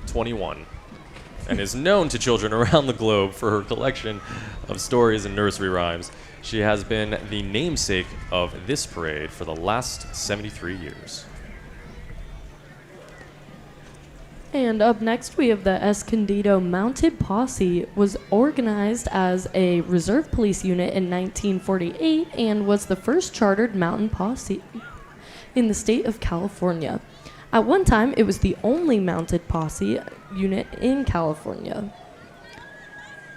21 and is known to children around the globe for her collection of stories and nursery rhymes. She has been the namesake of this parade for the last 73 years. And up next, we have the Escondido Mounted Posse. Was organized as a reserve police unit in 1948 and was the first chartered mountain posse in the state of California. At one time, it was the only mounted posse unit in California.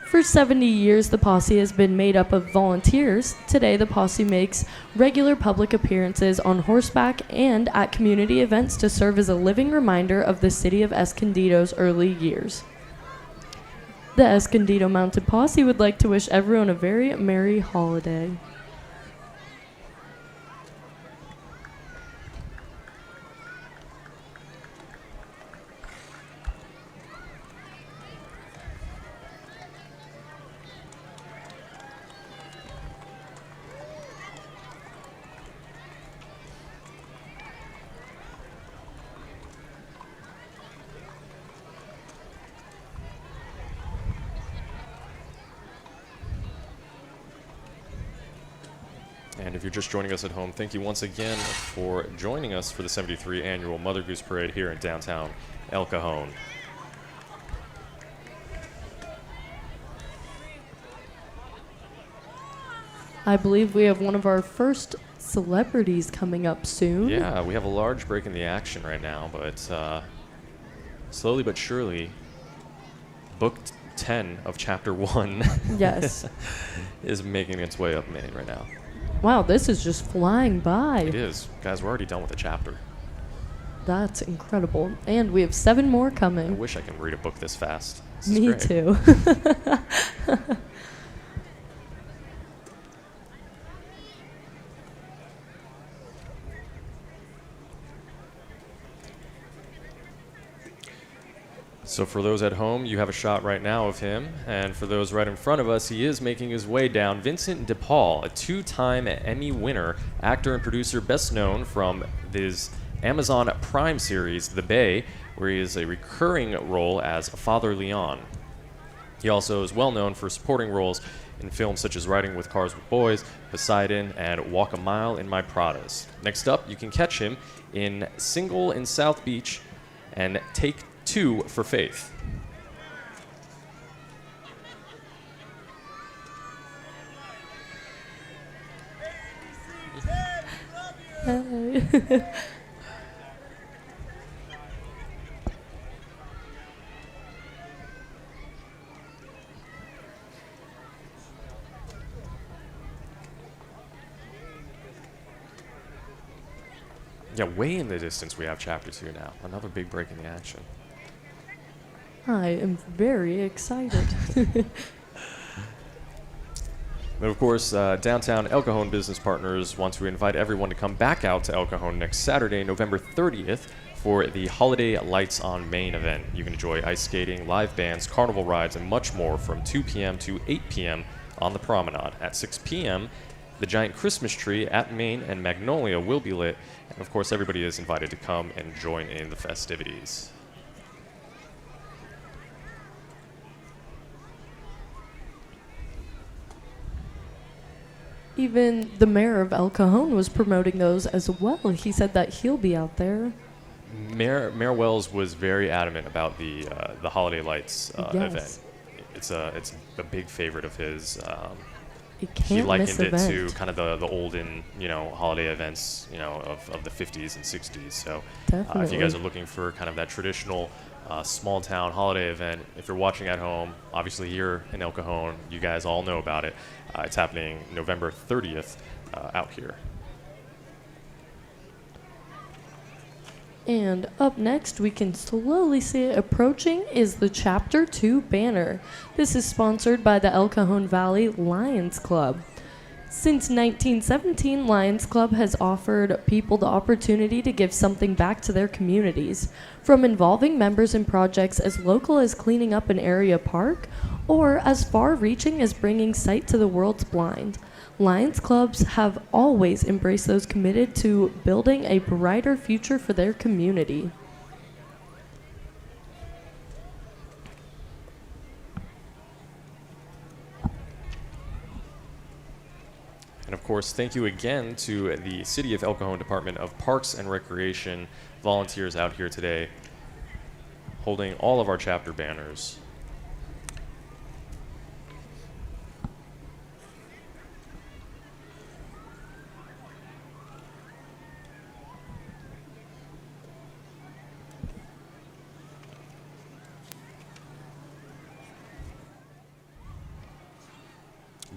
For 70 years, the posse has been made up of volunteers. Today, the posse makes regular public appearances on horseback and at community events to serve as a living reminder of the city of Escondido's early years. The Escondido Mounted Posse would like to wish everyone a very merry holiday. you're just joining us at home, thank you once again for joining us for the 73 annual Mother Goose Parade here in downtown El Cajon. I believe we have one of our first celebrities coming up soon. Yeah, we have a large break in the action right now, but slowly but surely, book 10 of chapter 1 yes. is making its way up Main right now. Wow, this is just flying by. It is. Guys, we're already done with the chapter. That's incredible. And we have 7 more I coming. wish I could read a book this fast. This is Me great. too. So for those at home, you have a shot right now of him. And for those right in front of us, he is making his way down. Vincent Depaul, a 2-time Emmy winner, actor and producer best known from his Amazon Prime series, The Bay, where he is a recurring role as Father Leon. He also is well known for supporting roles in films such as Riding with Cars with Boys, Poseidon, and Walk a Mile in My Pradas. Next up, you can catch him in Single in South Beach and Take 2 for Faith. Hey. Yeah, way in the distance we have Chapter 2 now. Another big break in the action. I am very excited. But of course, downtown El Cajon business partners want to invite everyone to come back out to El Cajon next Saturday, November 30th, for the Holiday Lights on Main event. You can enjoy ice skating, live bands, carnival rides, and much more from 2 p.m. to 8 p.m. on the promenade. At 6 p.m., the giant Christmas tree at Main and Magnolia will be lit, and of course, everybody is invited to come and join in the festivities. Even the mayor of El Cajon was promoting those as well. He said that he'll be out there. Mayor Wells was very adamant about the Holiday Lights Yes. event. It's a big favorite of his. You He can't likened miss it to event. kind of the olden, holiday events, of the 50s and 60s. So if Definitely. you guys are looking for kind of that traditional small town holiday event, if you're watching at home, obviously here in El Cajon, you guys all know about it. It's happening November 30th out here. And up next, we can slowly see it approaching, is the Chapter 2 banner. This is sponsored by the El Cajon Valley Lions Club. Since 1917, Lions Club has offered people the opportunity to give something back to their communities, from involving members in projects as local as cleaning up an area park, or as far-reaching as bringing sight to the world's blind. Lions Clubs have always embraced those committed to building a brighter future for their community. And of course, thank you again to the City of El Cajon Department of Parks and Recreation volunteers out here today, holding all of our chapter banners.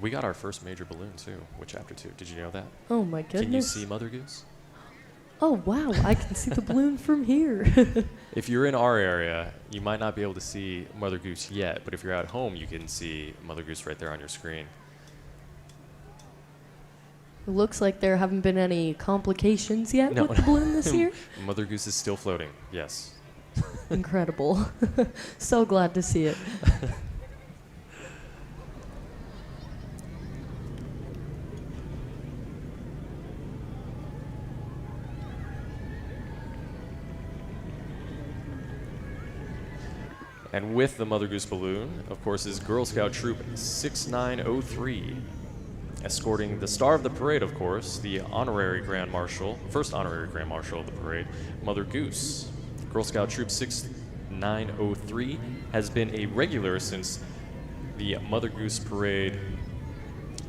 We got our first major balloon, too, with Chapter 2. Did you know that? Oh my goodness. Can you see Mother Goose? Oh wow, I can see the balloon from here. If you're in our area, you might not be able to see Mother Goose yet, but if you're at home, you can see Mother Goose right there on your screen. It looks like there haven't been any complications yet No. with the balloon this year. Mother Goose is still floating, yes. Incredible. So glad to see it. And with the Mother Goose balloon, of course, is Girl Scout Troop 6903. Escorting the star of the parade, of course, the honorary Grand Marshal, first honorary Grand Marshal of the parade, Mother Goose. Girl Scout Troop 6903 has been a regular since the Mother Goose Parade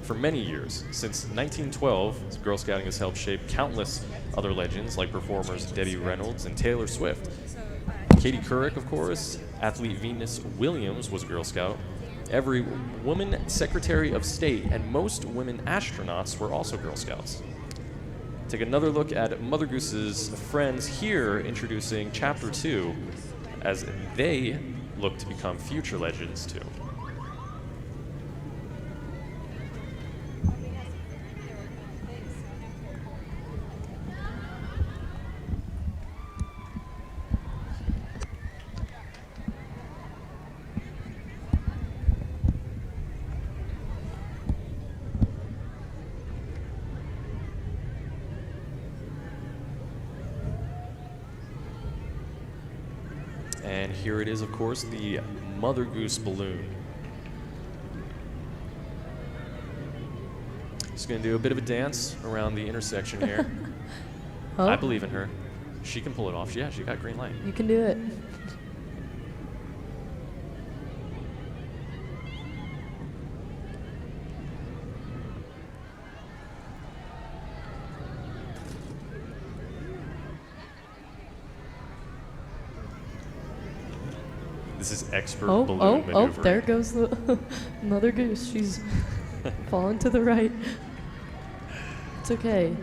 for many years. Since 1912, Girl Scouting has helped shape countless other legends like performers Debbie Reynolds and Taylor Swift. Katie Couric, of course, athlete Venus Williams was Girl Scout. Every woman Secretary of State and most women astronauts were also Girl Scouts. Take another look at Mother Goose's friends here introducing Chapter 2 as they look to become future legends too. And here it is, of course, the Mother Goose Balloon. Just gonna do a bit of a dance around the intersection here. Oh. I believe in her. She can pull it off. Yeah, she got green light. You can do it. This is expert balloon Oh, maneuvering. there goes the Mother Goose. She's falling to the right. It's okay.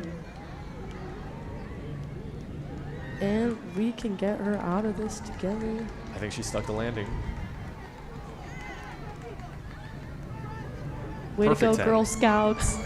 And we can get her out of this together. I think she stuck the landing. Way Perfect to go, 10. Girl Scouts.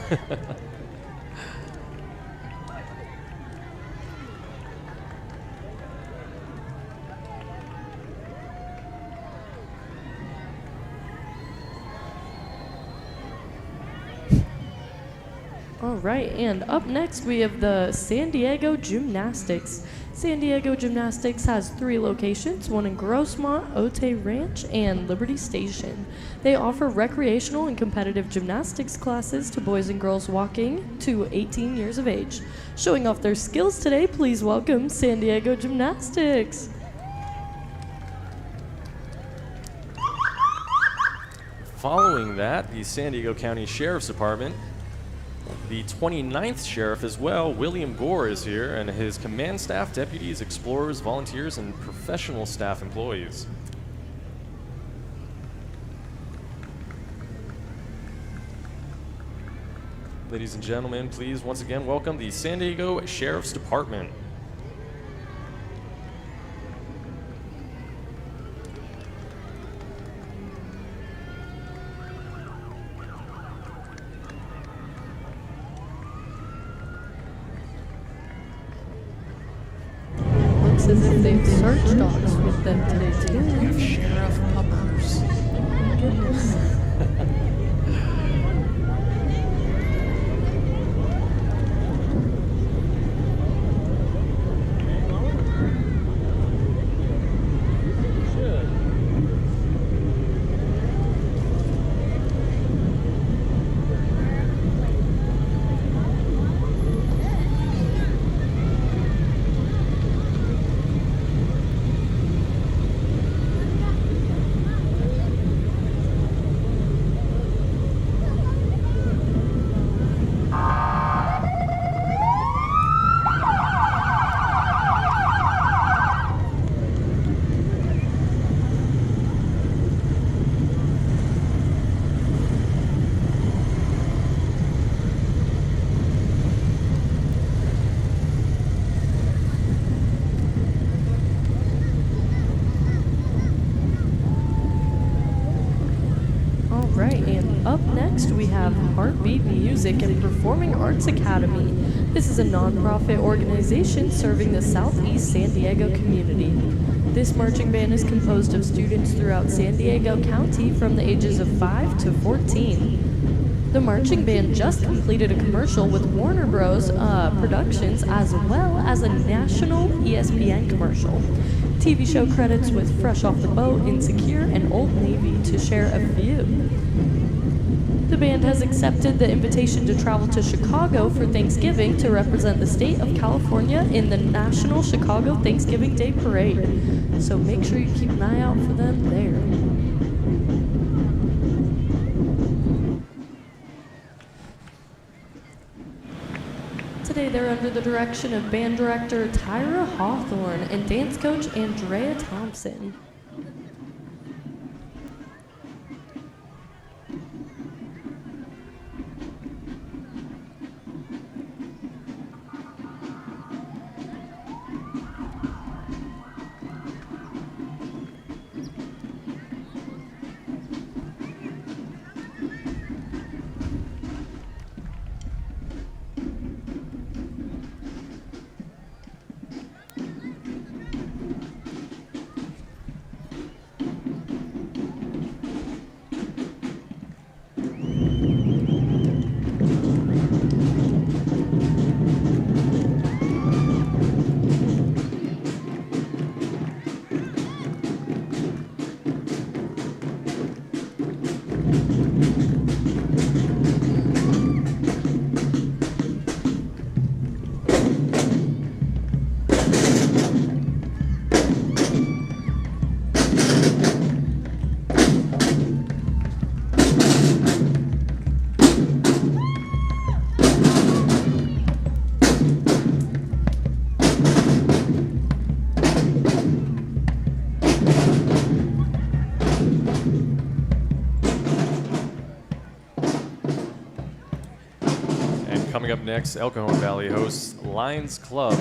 All right, and up next we have the San Diego Gymnastics. San Diego Gymnastics has 3 locations, one in Grossmont, Otay Ranch, and Liberty Station. They offer recreational and competitive gymnastics classes to boys and girls walking to 18 years of age. Showing off their skills today, please welcome San Diego Gymnastics. Following that, the San Diego County Sheriff's Department. The 29th Sheriff as well, William Gore, is here, and his command staff, deputies, explorers, volunteers, and professional staff employees. Ladies and gentlemen, please once again welcome the San Diego Sheriff's Department. As if they've search dogs with them today too. We have Sheriff Puppers. Oh my goodness. Up next, we have Heartbeat Music and Performing Arts Academy. This is a non-profit organization serving the Southeast San Diego community. This marching band is composed of students throughout San Diego County from the ages of 5 to 14. The marching band just completed a commercial with Warner Bros. Productions, as well as a national ESPN commercial. TV show credits with Fresh Off the Boat, Insecure, and Old Navy, to share a few. The band has accepted the invitation to travel to Chicago for Thanksgiving to represent the state of California in the National Chicago Thanksgiving Day Parade. So make sure you keep an eye out for them there. Today they're under the direction of band director Tyra Hawthorne and dance coach Andrea Thompson. Coming up next, El Cajon Valley hosts Lions Club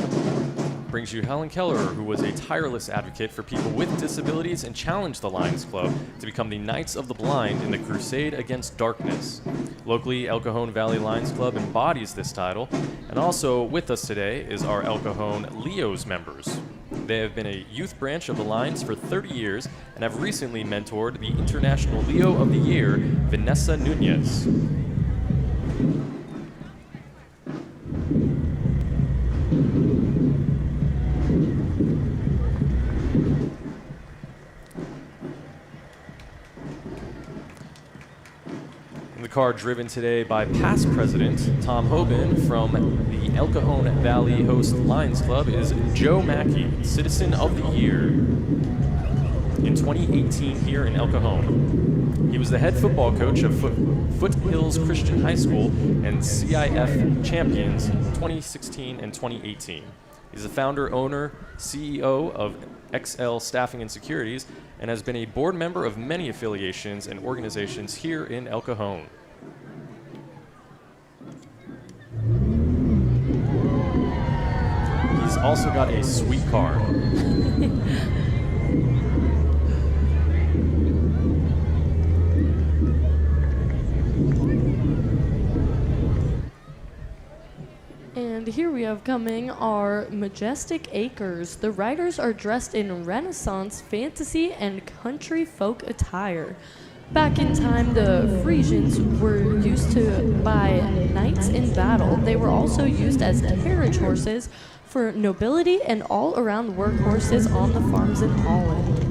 brings you Helen Keller, who was a tireless advocate for people with disabilities and challenged the Lions Club to become the Knights of the Blind in the crusade against darkness. Locally, El Cajon Valley Lions Club embodies this title, and also with us today is our El Cajon Leos members. They have been a youth branch of the Lions for 30 years and have recently mentored the International Leo of the Year, Vanessa Nunez. Car driven today by past president Tom Hoban from the El Cajon Valley Host Lions Club is Joe Mackey, Citizen of the Year in 2018 here in El Cajon. He was the head football coach of Foothills Christian High School and CIF champions 2016 and 2018. He's the founder, owner, CEO of XL Staffing and Securities and has been a board member of many affiliations and organizations here in El Cajon. He's also got a sweet car. And here we have coming our Majestic Acres. The riders are dressed in Renaissance, fantasy, and country folk attire. Back in time, the Frisians were used to by knights in battle. They were also used as carriage horses for nobility and all-around workhorses on the farms in Holland.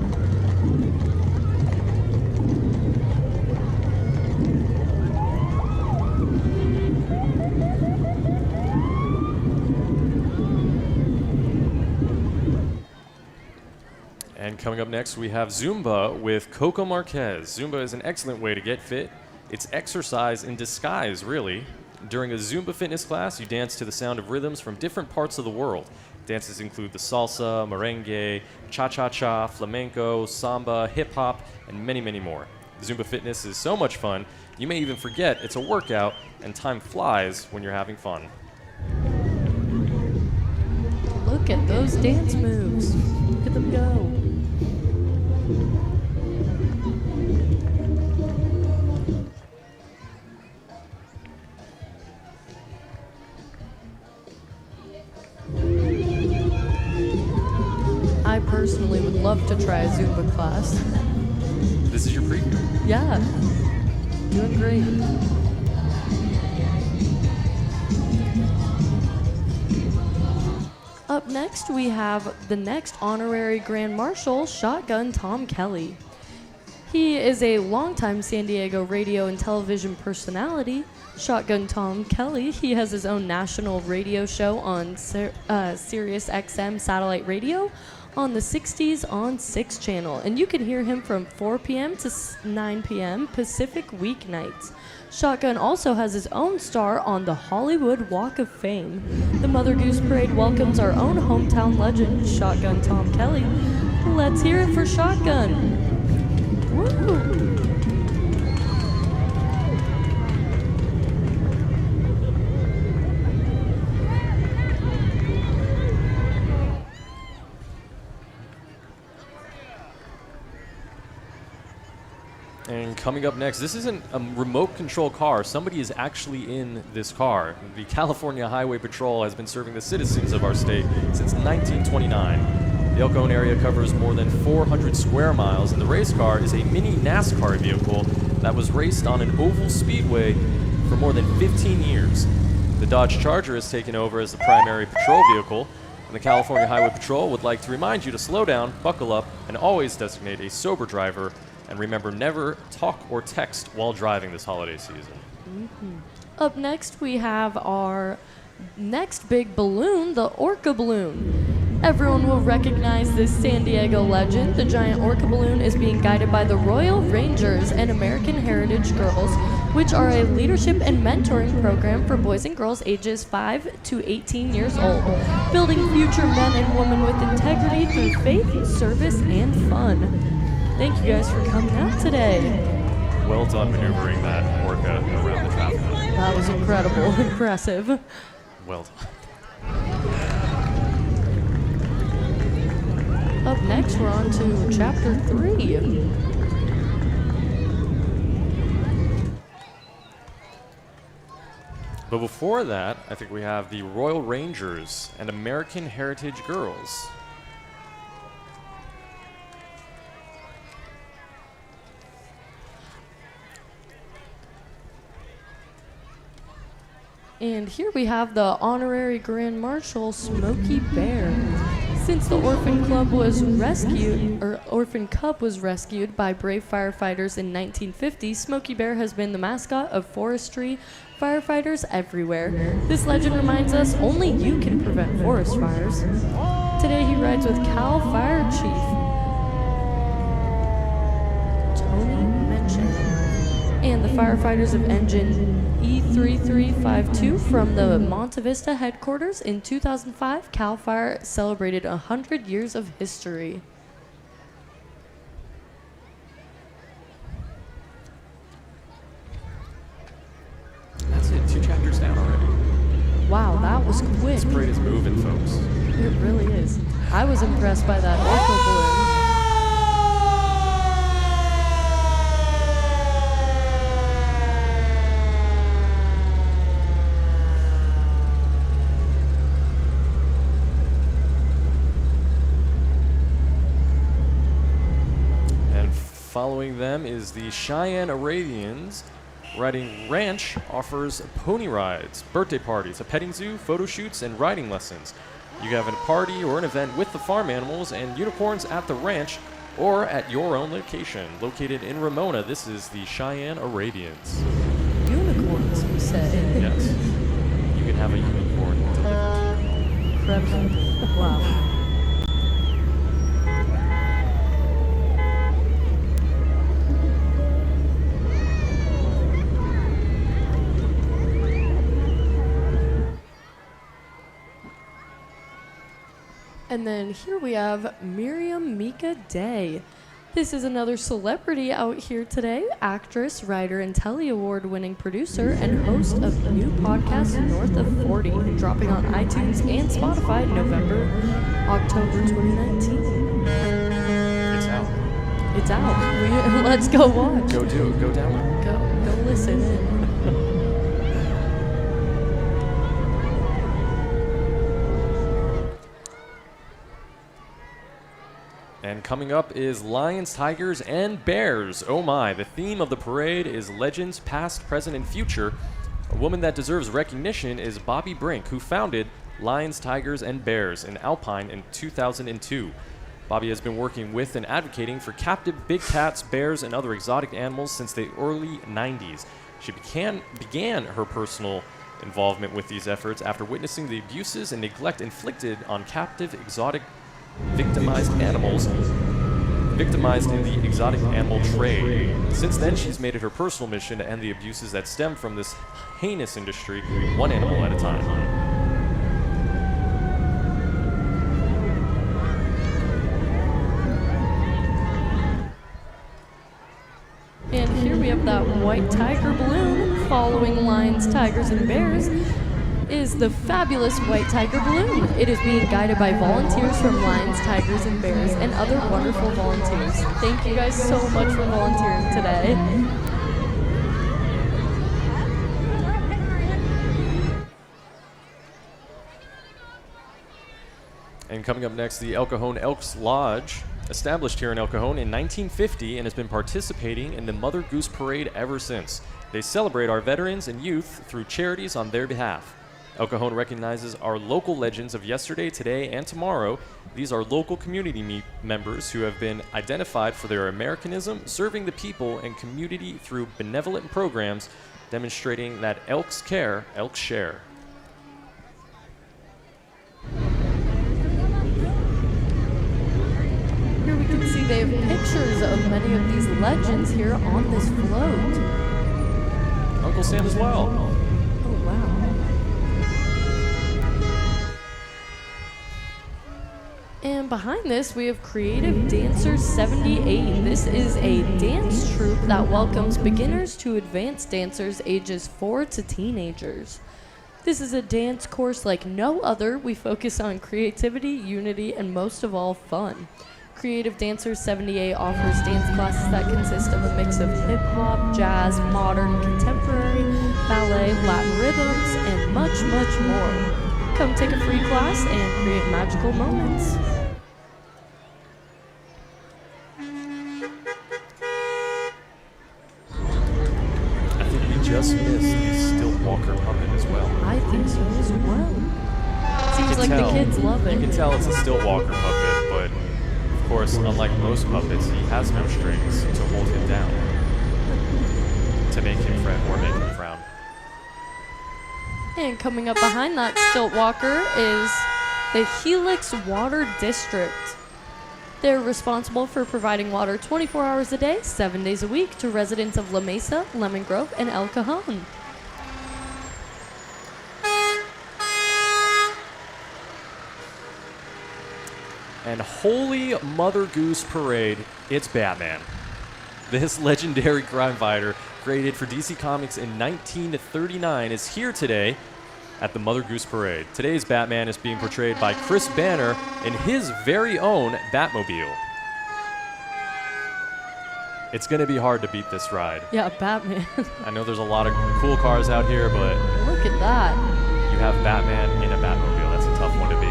And coming up next, we have Zumba with Coco Marquez. Zumba is an excellent way to get fit. It's exercise in disguise, really. During a Zumba fitness class, you dance to the sound of rhythms from different parts of the world. Dances include the salsa, merengue, cha-cha-cha, flamenco, samba, hip-hop, and many, many more. Zumba fitness is so much fun, you may even forget it's a workout, and time flies when you're having fun. Look at those dance moves. Look at them go. I personally would love to try a Zumba class. This is your preview. Yeah, doing great. Up next, we have the next honorary Grand Marshal, Shotgun Tom Kelly. He is a longtime San Diego radio and television personality. Shotgun Tom Kelly. He has his own national radio show on Sirius XM satellite radio on the 60s on 6 channel. And you can hear him from 4 p.m. to 9 p.m. Pacific weeknights. Shotgun also has his own star on the Hollywood Walk of Fame. The Mother Goose Parade welcomes our own hometown legend, Shotgun Tom Kelly. Let's hear it for Shotgun. Woo! And coming up next, this isn't a remote control car. Somebody is actually in this car. The California Highway Patrol has been serving the citizens of our state since 1929. The El Cajon area covers more than 400 square miles, and the race car is a mini NASCAR vehicle that was raced on an oval speedway for more than 15 years. The Dodge Charger has taken over as the primary patrol vehicle, and the California Highway Patrol would like to remind you to slow down, buckle up, and always designate a sober driver. And remember, never talk or text while driving this holiday season. Mm-hmm. Up next, we have our next big balloon, the Orca Balloon. Everyone will recognize this San Diego legend. The giant Orca Balloon is being guided by the Royal Rangers and American Heritage Girls, which are a leadership and mentoring program for boys and girls ages 5 to 18 years old, building future men and women with integrity through faith, service, and fun. Thank you guys for coming out today. Well done maneuvering that Orca around the traffic light. That was incredible. Impressive. Well done. Up next, we're on to Chapter 3. But before that, I think we have the Royal Rangers and American Heritage Girls. And here we have the Honorary Grand Marshal, Smokey Bear. Since the Orphan Cub was rescued by brave firefighters in 1950, Smokey Bear has been the mascot of forestry firefighters everywhere. This legend reminds us only you can prevent forest fires. Today he rides with Cal Fire Chief Tony Mention and the firefighters of Engine E3352 from the Monte Vista headquarters. In 2005, CAL FIRE celebrated 100 years of history. That's it, 2 chapters down already. Wow, that was quick. This parade is moving, folks. It really is. I was impressed by that Orca balloon. Following them is the Cheyenne Arabians. Riding Ranch offers pony rides, birthday parties, a petting zoo, photo shoots, and riding lessons. You can have a party or an event with the farm animals and unicorns at the ranch or at your own location. Located in Ramona, this is the Cheyenne Arabians. Unicorns, you say? Yes. You can have a unicorn delivered. Incredible. Wow. And then here we have Miriam Myka Day. This is another celebrity out here today, actress, writer, and Telly Award-winning producer and host of the new podcast North of 40, dropping on iTunes and Spotify October 2019. It's out. It's out. Let's go watch. Go do it. Go download. Go listen in. And coming up is Lions, Tigers, and Bears. Oh my, the theme of the parade is legends past, present, and future. A woman that deserves recognition is Bobby Brink, who founded Lions, Tigers, and Bears in Alpine in 2002. Bobby has been working with and advocating for captive big cats, bears, and other exotic animals since the early 90s. She began her personal involvement with these efforts after witnessing the abuses and neglect inflicted on captive exotic victimized animals victimized in the exotic animal trade. Since then, she's made it her personal mission to end the abuses that stem from this heinous industry, one animal at a time. And here we have that white tiger balloon following lions, tigers, and bears is the fabulous white tiger balloon. It is being guided by volunteers from lions, tigers, and bears and other wonderful volunteers. Thank you guys so much for volunteering today. And coming up next, the El Cajon Elks Lodge, established here in El Cajon in 1950 and has been participating in the Mother Goose Parade ever since. They celebrate our veterans and youth through charities on their behalf. El Cajon recognizes our local legends of yesterday, today, and tomorrow. These are local community members who have been identified for their Americanism, serving the people and community through benevolent programs, demonstrating that Elks care, Elks share. Here we can see they have pictures of many of these legends here on this float. Uncle Sam as well. Oh, wow. And behind this, we have Creative Dancers 78. This is a dance troupe that welcomes beginners to advanced dancers ages 4 to teenagers. This is a dance course like no other. We focus on creativity, unity, and most of all, fun. Creative Dancers 78 offers dance classes that consist of a mix of hip-hop, jazz, modern, contemporary, ballet, Latin rhythms, and much, much more. Come take a free class and create magical moments. I think we just missed the Stilt Walker puppet as well. I think so as well. Seems like the kids love it. You can tell it's a Stilt Walker puppet, but of course, unlike most puppets, he has no strings to hold him down, to make him fret or make him frown. And coming up behind that Stilt Walker is the Helix Water District. They're responsible for providing water 24 hours a day, 7 days a week to residents of La Mesa, Lemon Grove, and El Cajon. And holy Mother Goose Parade, it's Batman. This legendary crime fighter, created for DC Comics in 1939, is here today at the Mother Goose Parade. Today's Batman is being portrayed by Chris Banner in his very own Batmobile. It's going to be hard to beat this ride. Yeah, Batman. I know there's a lot of cool cars out here, but look at that. You have Batman in a Batmobile. That's a tough one to beat.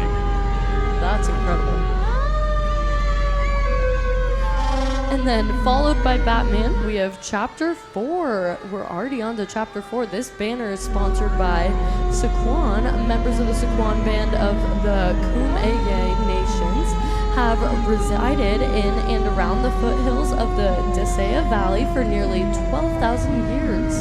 That's incredible. And then followed by Batman, we have Chapter 4. We're already on to Chapter 4. This banner is sponsored by Saquon. Members of the Saquon band of the Kumeyaay Nations have resided in and around the foothills of the Desea Valley for nearly 12,000 years.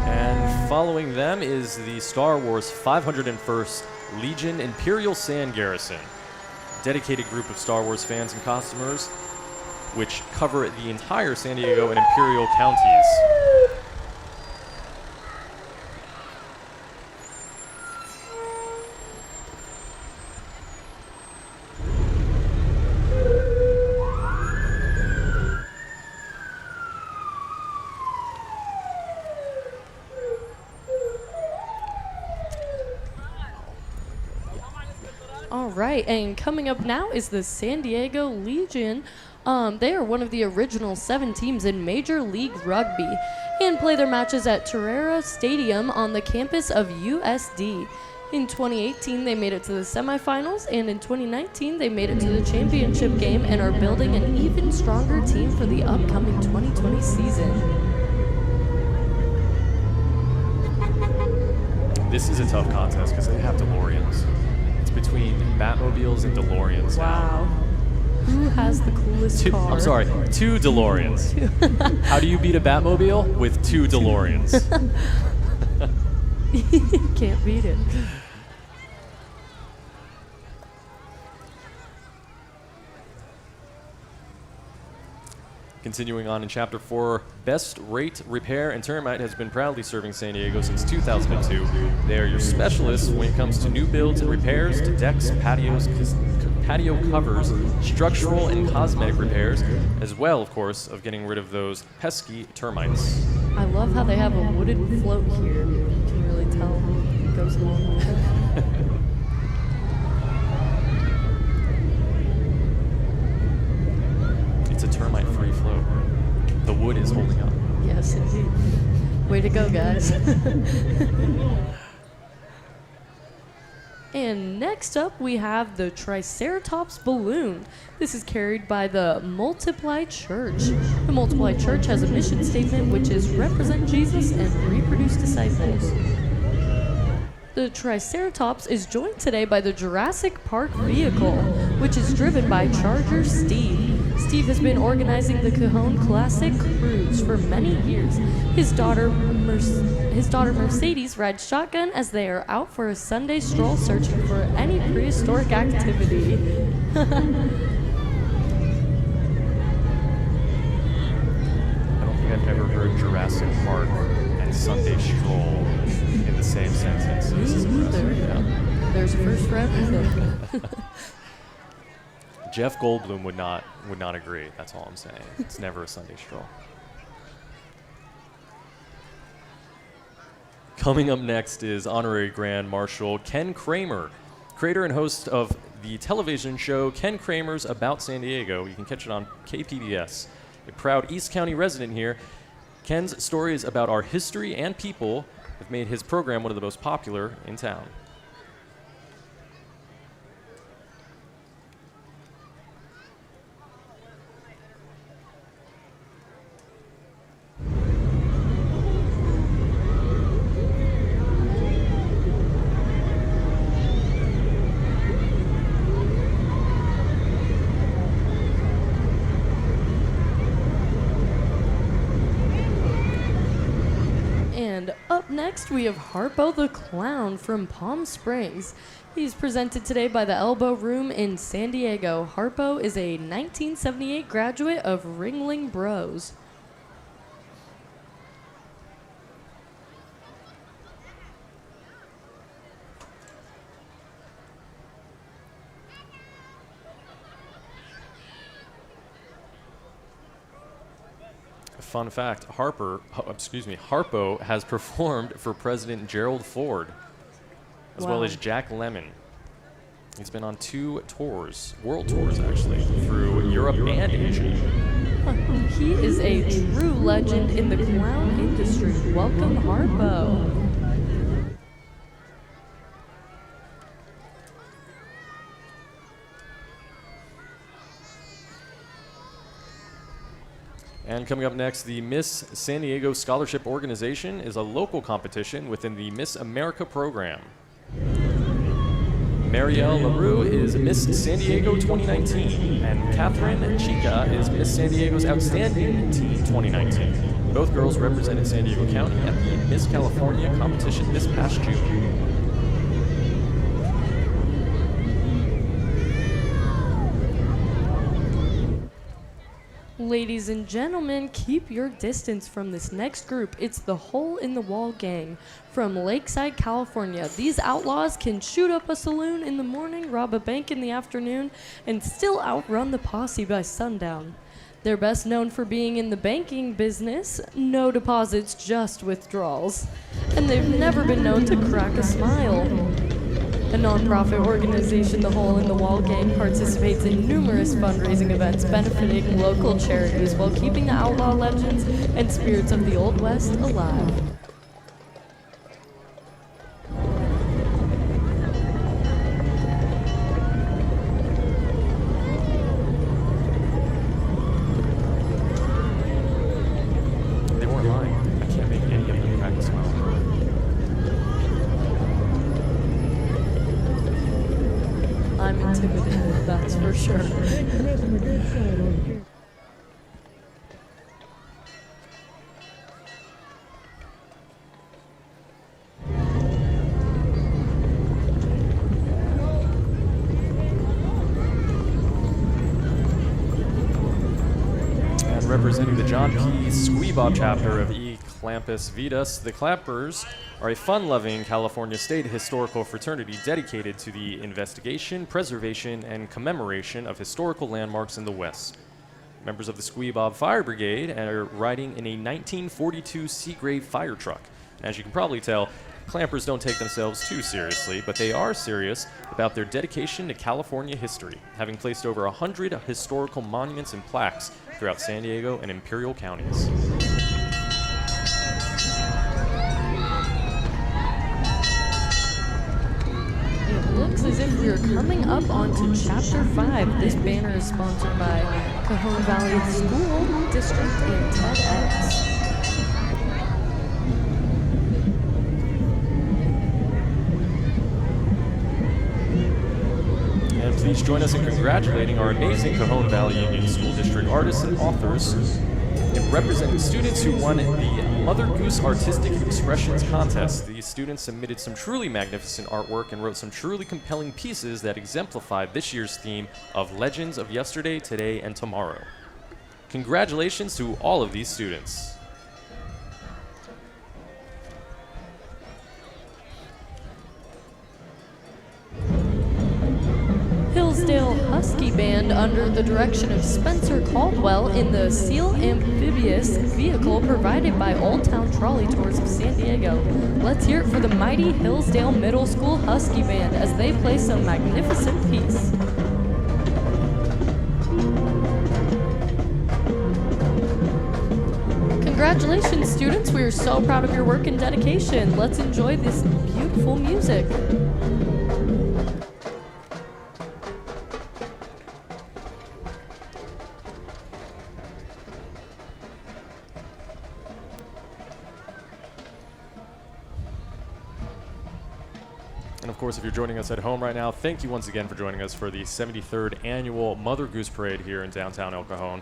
And following them is the Star Wars 501st Legion Imperial Sand Garrison, a dedicated group of Star Wars fans and costumers which cover the entire San Diego and Imperial counties. All right, and coming up now is the San Diego Legion. They are one of the original 7 teams in Major League Rugby and play their matches at Torero Stadium on the campus of USD. In 2018, they made it to the semifinals, and in 2019, they made it to the championship game and are building an even stronger team for the upcoming 2020 season. This is a tough contest because they have DeLoreans. It's between Batmobiles and DeLoreans. Wow. Who has the coolest car? I'm sorry, 2 DeLoreans. How do you beat a Batmobile? With 2 DeLoreans. Can't beat it. Continuing on in Chapter 4, Best Rate Repair and Termite has been proudly serving San Diego since 2002. They are your specialists when it comes to new builds and repairs to decks, patios, patio covers, structural and cosmetic repairs, as well, of course, of getting rid of those pesky termites. I love how they have a wooden float here. You can really tell it goes along with it. It's a termite-free float. The wood is holding up. Yes, indeed. Way to go, guys. And next up, we have the Triceratops Balloon. This is carried by the Multiply Church. The Multiply Church has a mission statement, which is represent Jesus and reproduce disciples. The Triceratops is joined today by the Jurassic Park vehicle, which is driven by Charger Steve. Steve has been organizing the Cajon Classic Cruise for many years. His daughter Mercedes rides shotgun as they are out for a Sunday stroll searching for any prehistoric activity. I don't think I've ever heard Jurassic Park and Sunday stroll in the same sentence. This is impressive. Yeah. There's a first for everything. Jeff Goldblum would not agree. That's all I'm saying. It's never a Sunday stroll. Coming up next is Honorary Grand Marshal Ken Kramer, creator and host of the television show Ken Kramer's About San Diego. You can catch it on KPBS. A proud East County resident here, Ken's stories about our history and people have made his program one of the most popular in town. Up next, we have Harpo the Clown from Palm Springs. He's presented today by the Elbow Room in San Diego. Harpo is a 1978 graduate of Ringling Bros. Fun fact, Harpo has performed for President Gerald Ford, as well as Jack Lemmon. He's been on 2 tours, world tours actually, through Europe and Asia. He is a true legend in the clown industry. Welcome, Harpo. And coming up next, the Miss San Diego Scholarship Organization is a local competition within the Miss America program. Marielle LaRue is Miss San Diego 2019, and Catherine Chica is Miss San Diego's Outstanding Teen 2019. Both girls represented San Diego County at the Miss California competition this past June. Ladies and gentlemen, keep your distance from this next group. It's the Hole in the Wall Gang from Lakeside, California. These outlaws can shoot up a saloon in the morning, rob a bank in the afternoon, and still outrun the posse by sundown. They're best known for being in the banking business, no deposits, just withdrawals. And they've never been known to crack a smile. The nonprofit organization The Hole in the Wall Gang participates in numerous fundraising events benefiting local charities while keeping the outlaw legends and spirits of the Old West alive. They weren't lying. I can't make any of them crack a smile. intimidated, that's for sure. Representing the John P. Squeebob chapter of E. Clampus Vitas, the Clampers are a fun-loving California state historical fraternity dedicated to the investigation, preservation, and commemoration of historical landmarks in the West. Members of the Squeebob Fire Brigade are riding in a 1942 Seagrave fire truck. As you can probably tell, Clampers don't take themselves too seriously, but they are serious about their dedication to California history, having placed over 100 historical monuments and plaques throughout San Diego and Imperial counties. It looks as if we're coming up onto Chapter 5. This banner is sponsored by Cajon Valley School District and TEDx. Please join us in congratulating our amazing Cajon Valley Union School District artists and authors in representing students who won the Mother Goose Artistic Expressions Contest. These students submitted some truly magnificent artwork and wrote some truly compelling pieces that exemplified this year's theme of Legends of Yesterday, Today, and Tomorrow. Congratulations to all of these students. Hillsdale Husky Band, under the direction of Spencer Caldwell, in the Seal Amphibious vehicle provided by Old Town Trolley Tours of San Diego. Let's hear it for the mighty Hillsdale Middle School Husky Band as they play some magnificent piece. Congratulations, students. We are so proud of your work and dedication. Let's enjoy this beautiful music. And of course, if you're joining us at home right now, thank you once again for joining us for the 73rd annual Mother Goose Parade here in downtown El Cajon.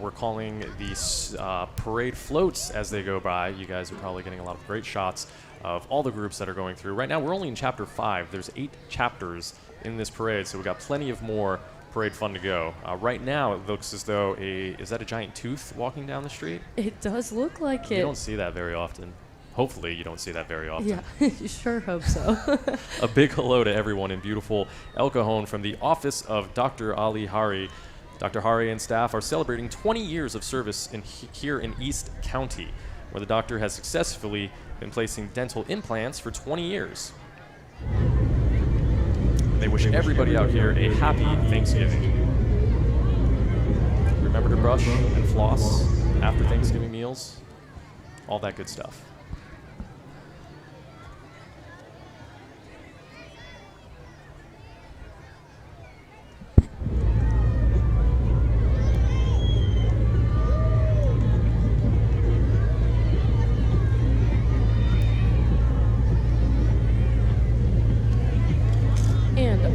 We're calling these parade floats as they go by. You guys are probably getting a lot of great shots of all the groups that are going through. Right now, we're only in Chapter 5. There's 8 chapters in this parade, so we've got plenty of more parade fun to go. Right now, it looks as though is that a giant tooth walking down the street? It does look like it. You don't see that very often. Hopefully you don't see that very often. Yeah, you sure hope so. A big hello to everyone in beautiful El Cajon from the office of Dr. Ali Hari. Dr. Hari and staff are celebrating 20 years of service here in East County, where the doctor has successfully been placing dental implants for 20 years. They wish everybody out here a happy Thanksgiving. Remember to brush and floss after Thanksgiving meals, all that good stuff.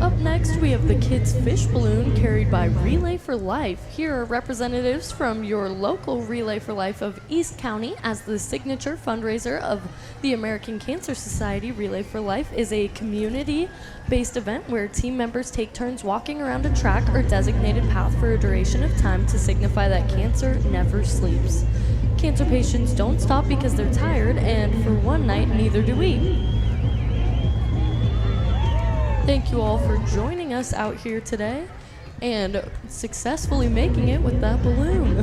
Up next, we have the Kids Fish Balloon carried by Relay for Life. Here are representatives from your local Relay for Life of East County, as the signature fundraiser of the American Cancer Society. Relay for Life is a community-based event where team members take turns walking around a track or designated path for a duration of time to signify that cancer never sleeps. Cancer patients don't stop because they're tired, and for one night, neither do we. Thank you all for joining us out here today and successfully making it with that balloon.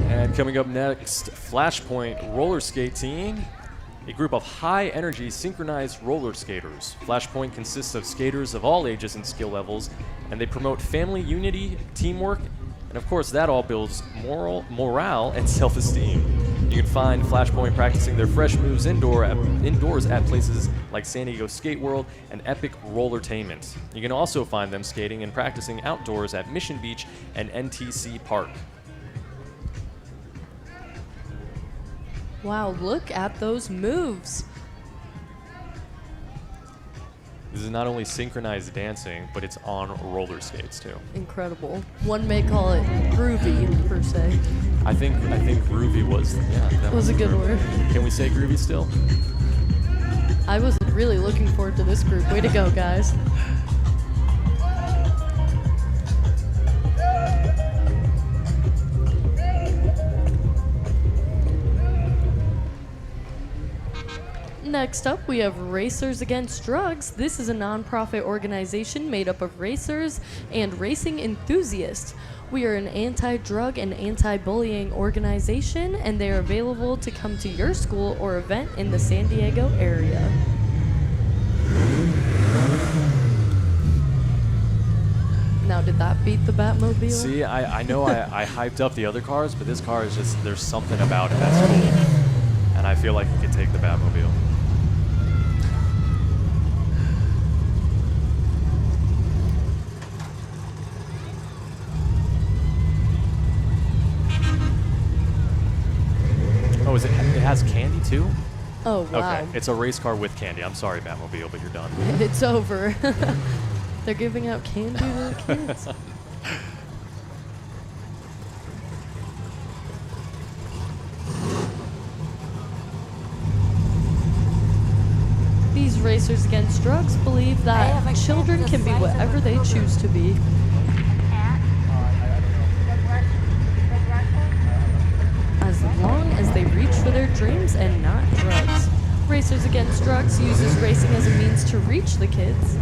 And coming up next, Flashpoint Rollerskate Team, a group of high-energy synchronized roller skaters. Flashpoint consists of skaters of all ages and skill levels, and they promote family unity, teamwork, and of course that all builds morale and self-esteem. You can find Flashpoint practicing their fresh moves indoors at places like San Diego Skate World and Epic Rollertainment. You can also find them skating and practicing outdoors at Mission Beach and NTC Park. Wow, look at those moves. This is not only synchronized dancing, but it's on roller skates too. Incredible. One may call it groovy, per se. I think groovy was, yeah. That was a good word. Can we say groovy still? I was really looking forward to this group. Way to go, guys. Next up, we have Racers Against Drugs. This is a nonprofit organization made up of racers and racing enthusiasts. We are an anti-drug and anti-bullying organization, and they are available to come to your school or event in the San Diego area. Now, did that beat the Batmobile? See, I know I hyped up the other cars, but this car is just, there's something about it that's cool. And I feel like it could take the Batmobile. Oh, it has candy too? Oh, wow. Okay, it's a race car with candy. I'm sorry, Batmobile, but you're done. It's over. They're giving out candy to the kids. These Racers Against Drugs believe that children can be whatever they choose to be. As long as they reach for their dreams and not drugs. Racers Against Drugs uses racing as a means to reach the kids.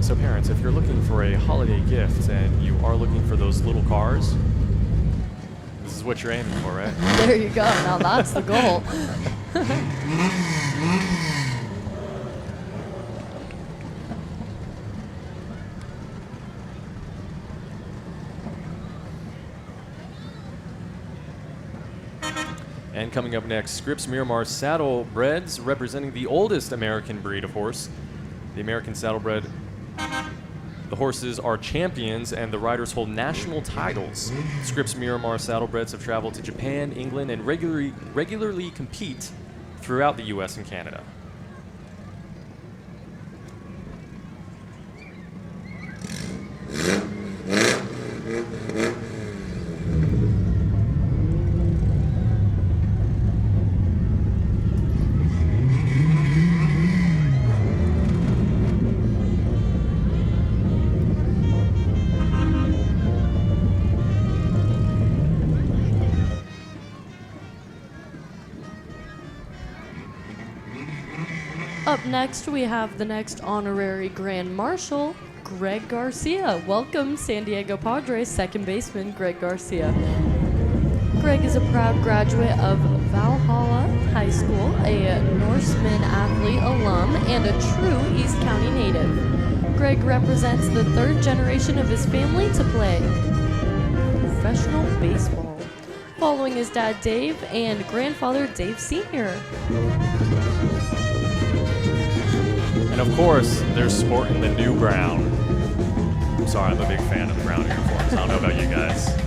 So parents, if you're looking for a holiday gift and you are looking for those little cars, this is what you're aiming for, right? There you go. Now that's the goal. And coming up next, Scripps Miramar Saddlebreds, representing the oldest American breed of horse, the American Saddlebred. The horses are champions and the riders hold national titles. Scripps Miramar Saddlebreds have traveled to Japan, England, and regularly compete throughout the U.S. and Canada. Up next, we have the next honorary Grand Marshal, Greg Garcia. Welcome, San Diego Padres second baseman Greg Garcia. Greg is a proud graduate of Valhalla High School, a Norseman athlete alum, and a true East County native. Greg represents the third generation of his family to play professional baseball, following his dad Dave and grandfather Dave Sr. And of course, they're sporting the new brown. I'm sorry, I'm a big fan of the brown uniforms. I don't know about you guys.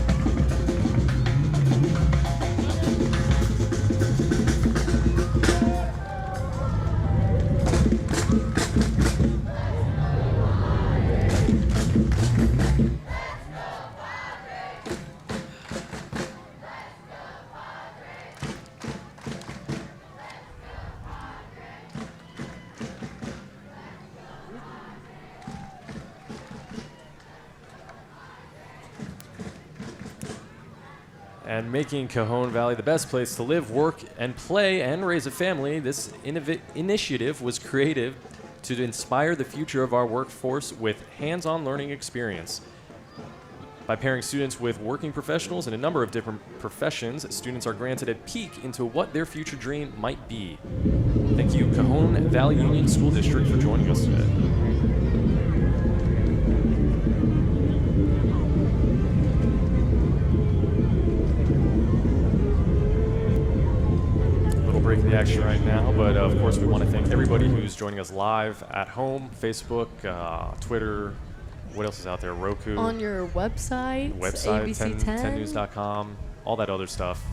And making Cajon Valley the best place to live, work, and play, and raise a family, this initiative was created to inspire the future of our workforce with hands-on learning experience. By pairing students with working professionals in a number of different professions, students are granted a peek into what their future dream might be. Thank you, Cajon Valley Union School District, for joining us today. Break the action right now, but of course we want to thank everybody who's joining us live at home, Facebook, Twitter, what else is out there, Roku, on your website, ABC10, ABC10, 10news.com, all that other stuff.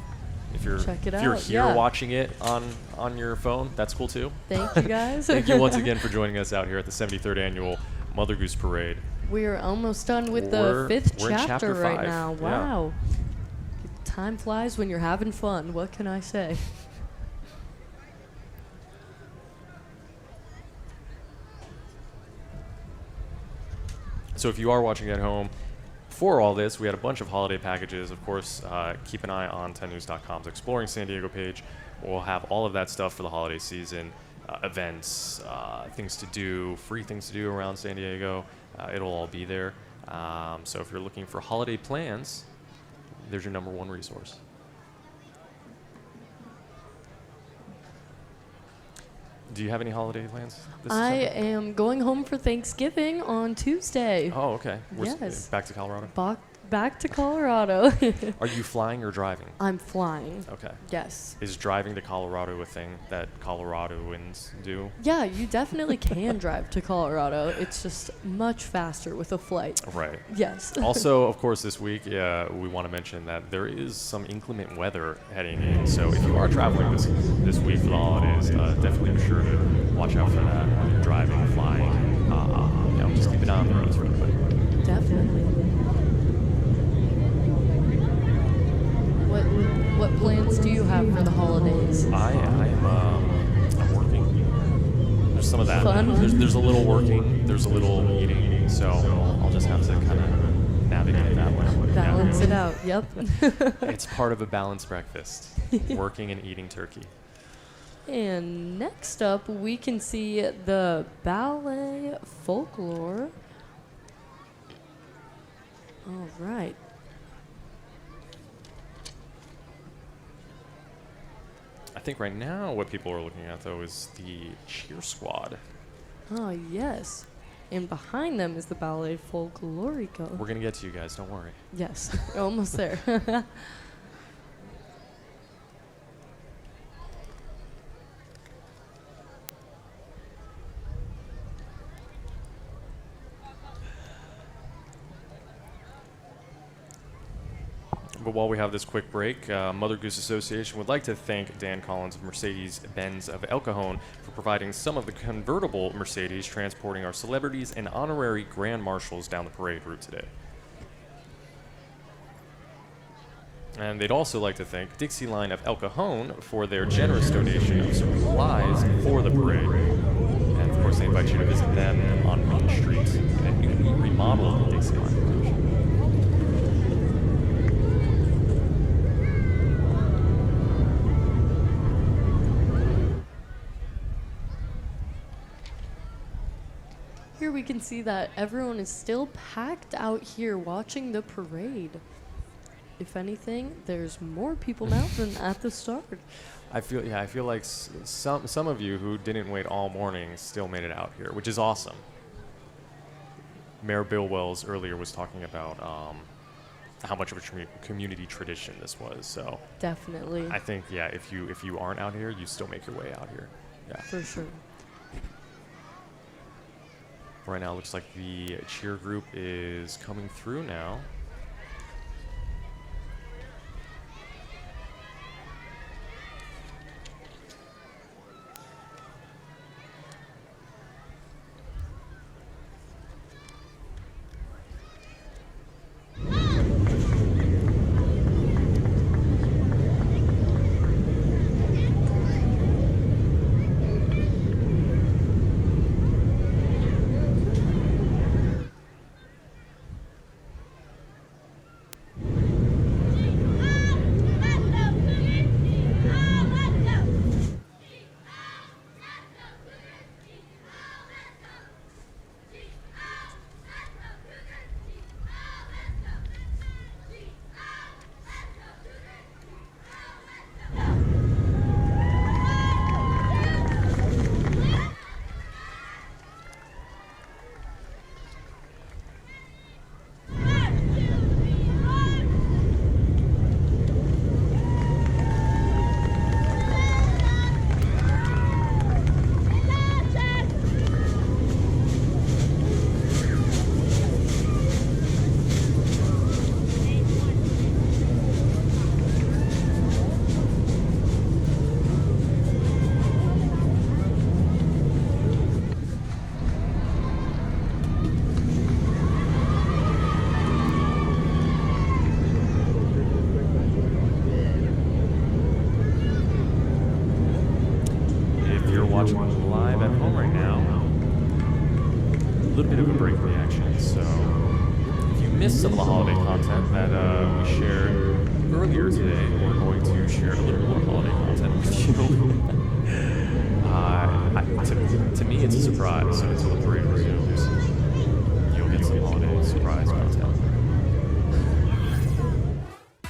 If you're Check it if you're out, here yeah. watching it on your phone, that's cool too. Thank you guys. Thank you once again for joining us out here at the 73rd annual Mother Goose Parade. We are almost done with We're the 5th in chapter right 5. now. Yeah. Wow. Time flies when you're having fun. What can I say? So if you are watching at home, for all this, we had a bunch of holiday packages. Of course, keep an eye on 10news.com's Exploring San Diego page. We'll have all of that stuff for the holiday season, events, things to do, free things to do around San Diego. It'll all be there. So if you're looking for holiday plans, there's your number one resource. Do you have any holiday plans this I December? am going home for Thanksgiving on Tuesday. Oh, okay. Yes. Back to Colorado? Back to Colorado. Are you flying or driving? I'm flying. Okay. Yes. Is driving to Colorado a thing that Coloradoans do? Yeah, you definitely can drive to Colorado. It's just much faster with a flight. Right. Yes. Also, of course, this week, we want to mention that there is some inclement weather heading in. So if you are traveling this week for the holidays, definitely be sure to watch out for that when you're driving or flying. Just keep an eye on the roads for everybody. Definitely. What plans do you have for the holidays? I'm working. There's some of that. Fun. There's a little working. There's a little eating. So I'll just have to kind of navigate that way. Balance it out. Yep. It's part of a balanced breakfast. Working and eating turkey. And next up, we can see the ballet folklore. All right. I think right now what people are looking at, though, is the cheer squad. Oh, yes. And behind them is the ballet folklorico. We're going to get to you guys. Don't worry. Yes. Almost there. But while we have this quick break, Mother Goose Association would like to thank Dan Collins of Mercedes-Benz of El Cajon for providing some of the convertible Mercedes transporting our celebrities and honorary grand marshals down the parade route today. And they'd also like to thank Dixie Line of El Cajon for their generous donation of supplies for the parade. And of course, they invite you to visit them on Main Street and newly remodeled Dixie Line location. Here we can see that everyone is still packed out here watching the parade. If anything, there's more people now than at the start. I feel like some of you who didn't wait all morning still made it out here, which is awesome. Mayor Bill Wells earlier was talking about how much of a community tradition this was. So Definitely. I think if you aren't out here, you still make your way out here. Yeah. For sure. Right now, it looks like the cheer group is coming through now. break in the action. So if you missed some of the holiday content that we shared earlier today, we're going to share a little more holiday content with you. To me, it's a surprise. So until the parade resumes, you'll get some holiday surprise content.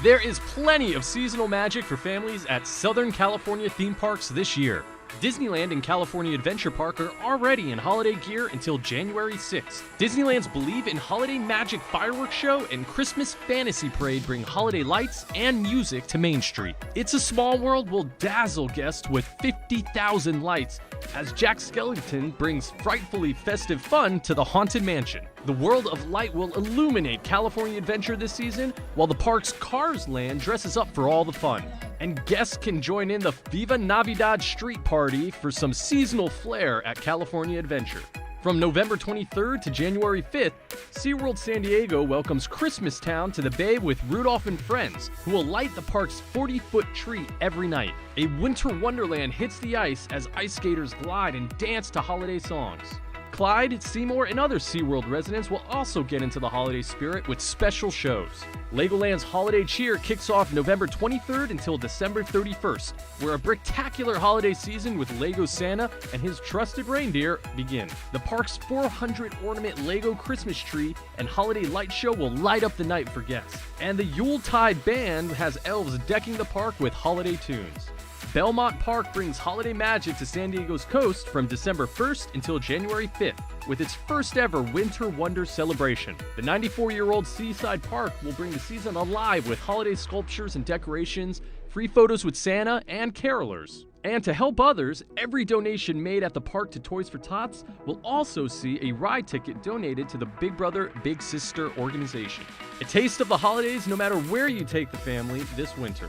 There is plenty of seasonal magic for families at Southern California theme parks this year. Disneyland and California Adventure Park are already in holiday gear until January 6th. Disneyland's Believe in Holiday Magic fireworks show and Christmas Fantasy Parade bring holiday lights and music to Main Street. It's a Small World will dazzle guests with 50,000 lights as Jack Skellington brings frightfully festive fun to the Haunted Mansion. The World of Light will illuminate California Adventure this season, while the park's Cars Land dresses up for all the fun. And guests can join in the Viva Navidad street party for some seasonal flair at California Adventure. From November 23rd to January 5th, SeaWorld San Diego welcomes Christmas Town to the Bay with Rudolph and Friends, who will light the park's 40-foot tree every night. A winter wonderland hits the ice as ice skaters glide and dance to holiday songs. Clyde, Seymour, and other SeaWorld residents will also get into the holiday spirit with special shows. Legoland's Holiday Cheer kicks off November 23rd until December 31st, where a spectacular holiday season with Lego Santa and his trusted reindeer begin. The park's 400-ornament Lego Christmas tree and holiday light show will light up the night for guests. And the Yuletide Band has elves decking the park with holiday tunes. Belmont Park brings holiday magic to San Diego's coast from December 1st until January 5th with its first ever Winter Wonder celebration. The 94-year-old Seaside Park will bring the season alive with holiday sculptures and decorations, free photos with Santa, and carolers. And to help others, every donation made at the park to Toys for Tots will also see a ride ticket donated to the Big Brother Big Sister organization. A taste of the holidays no matter where you take the family this winter.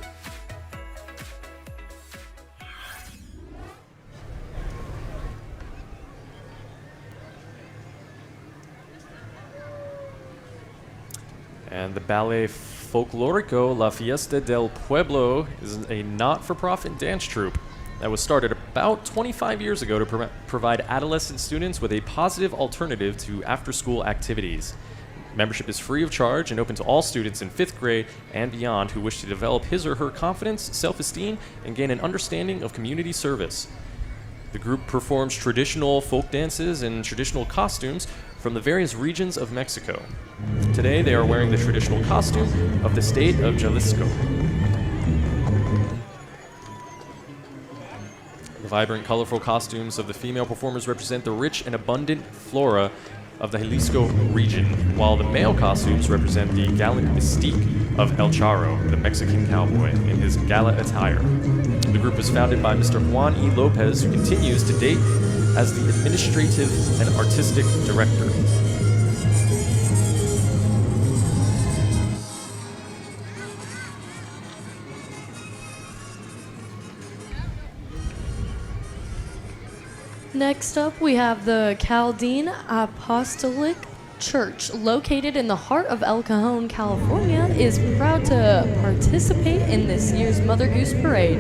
And the Ballet Folklorico La Fiesta del Pueblo is a not-for-profit dance troupe that was started about 25 years ago to provide adolescent students with a positive alternative to after-school activities. Membership is free of charge and open to all students in 5th grade and beyond who wish to develop his or her confidence, self-esteem, and gain an understanding of community service. The group performs traditional folk dances and traditional costumes from the various regions of Mexico. Today, they are wearing the traditional costume of the state of Jalisco. The vibrant, colorful costumes of the female performers represent the rich and abundant flora of the Jalisco region, while the male costumes represent the gallant mystique of El Charro, the Mexican cowboy, in his gala attire. The group was founded by Mr. Juan E. Lopez, who continues to date as the administrative and artistic director. Next up, we have the Cajon Apostolic Church, located in the heart of El Cajon, California, is proud to participate in this year's Mother Goose Parade.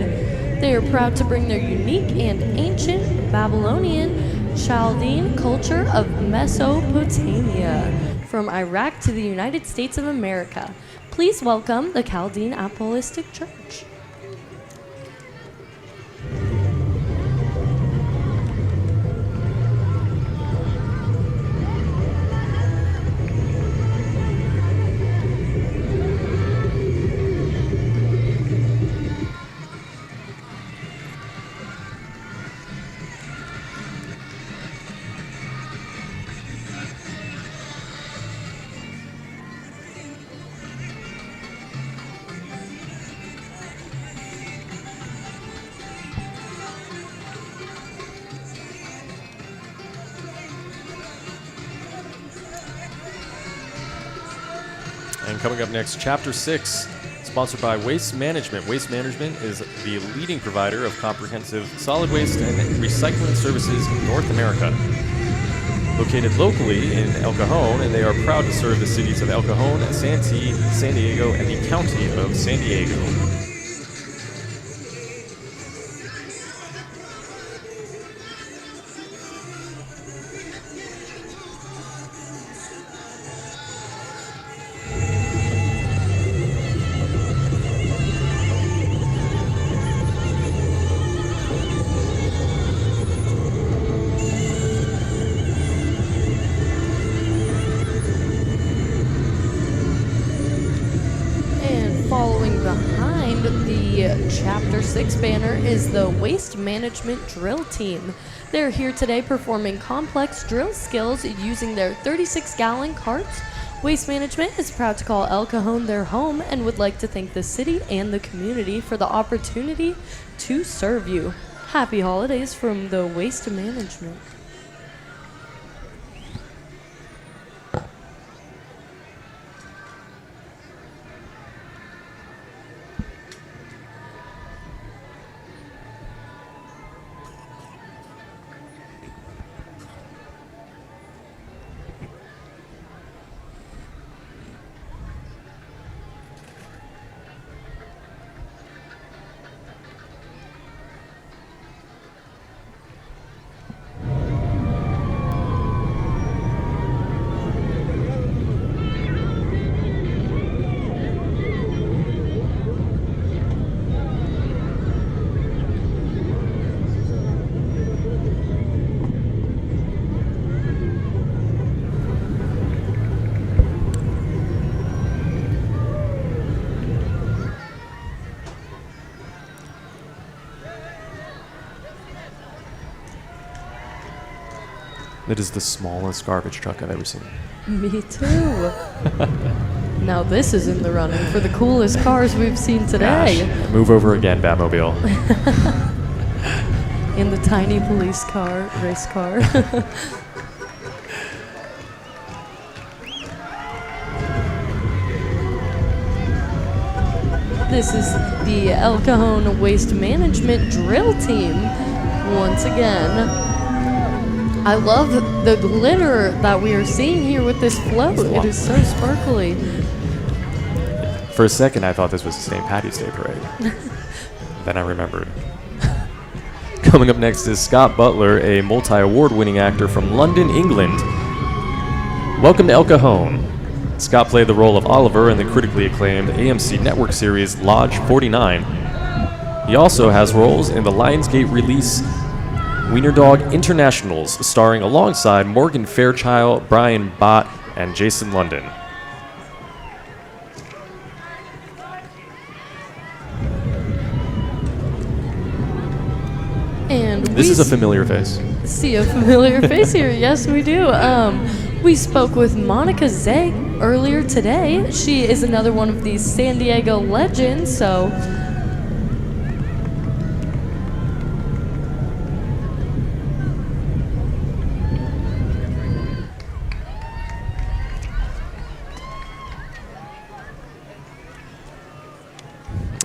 They are proud to bring their unique and ancient Babylonian Chaldean culture of Mesopotamia from Iraq to the United States of America. Please welcome the Cajon Apostolic Church. And coming up next, Chapter 6, sponsored by Waste Management. Waste Management is the leading provider of comprehensive solid waste and recycling services in North America. Located locally in El Cajon, and they are proud to serve the cities of El Cajon, Santee, San Diego, and the county of San Diego. The Chapter 6 banner is the Waste Management Drill Team. They're here today performing complex drill skills using their 36-gallon carts. Waste Management is proud to call El Cajon their home and would like to thank the city and the community for the opportunity to serve you. Happy holidays from the Waste Management. It is the smallest garbage truck I've ever seen. Me too. Now this is in the running for the coolest cars we've seen today. Gosh. Move over again, Batmobile. In the tiny police car, race car. This is the El Cajon Waste Management Drill Team. Once again, I love the glitter that we are seeing here with this float. It is so sparkly. For a second, I thought this was the St. Patty's Day parade. Then I remembered. Coming up next is Scott Butler, a multi-award-winning actor from London, England. Welcome to El Cajon. Scott played the role of Oliver in the critically acclaimed AMC network series Lodge 49. He also has roles in the Lionsgate release Wiener Dog Internationals, starring alongside Morgan Fairchild, Brian Bott, and Jason London. And this is a familiar face. See a familiar face here. Yes, we do. We spoke with Monica Zeg earlier today. She is another one of these San Diego legends, so...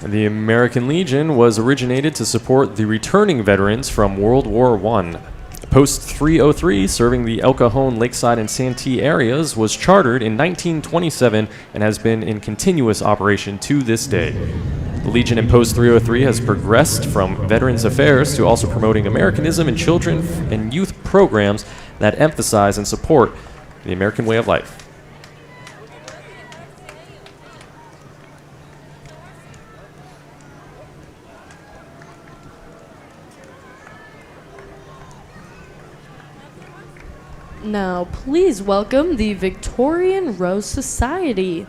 The American Legion was originated to support the returning veterans from World War I. Post 303, serving the El Cajon, Lakeside, and Santee areas, was chartered in 1927 and has been in continuous operation to this day. The Legion in Post 303 has progressed from Veterans Affairs to also promoting Americanism in children and youth programs that emphasize and support the American way of life. Now, please welcome the Victorian Rose Society.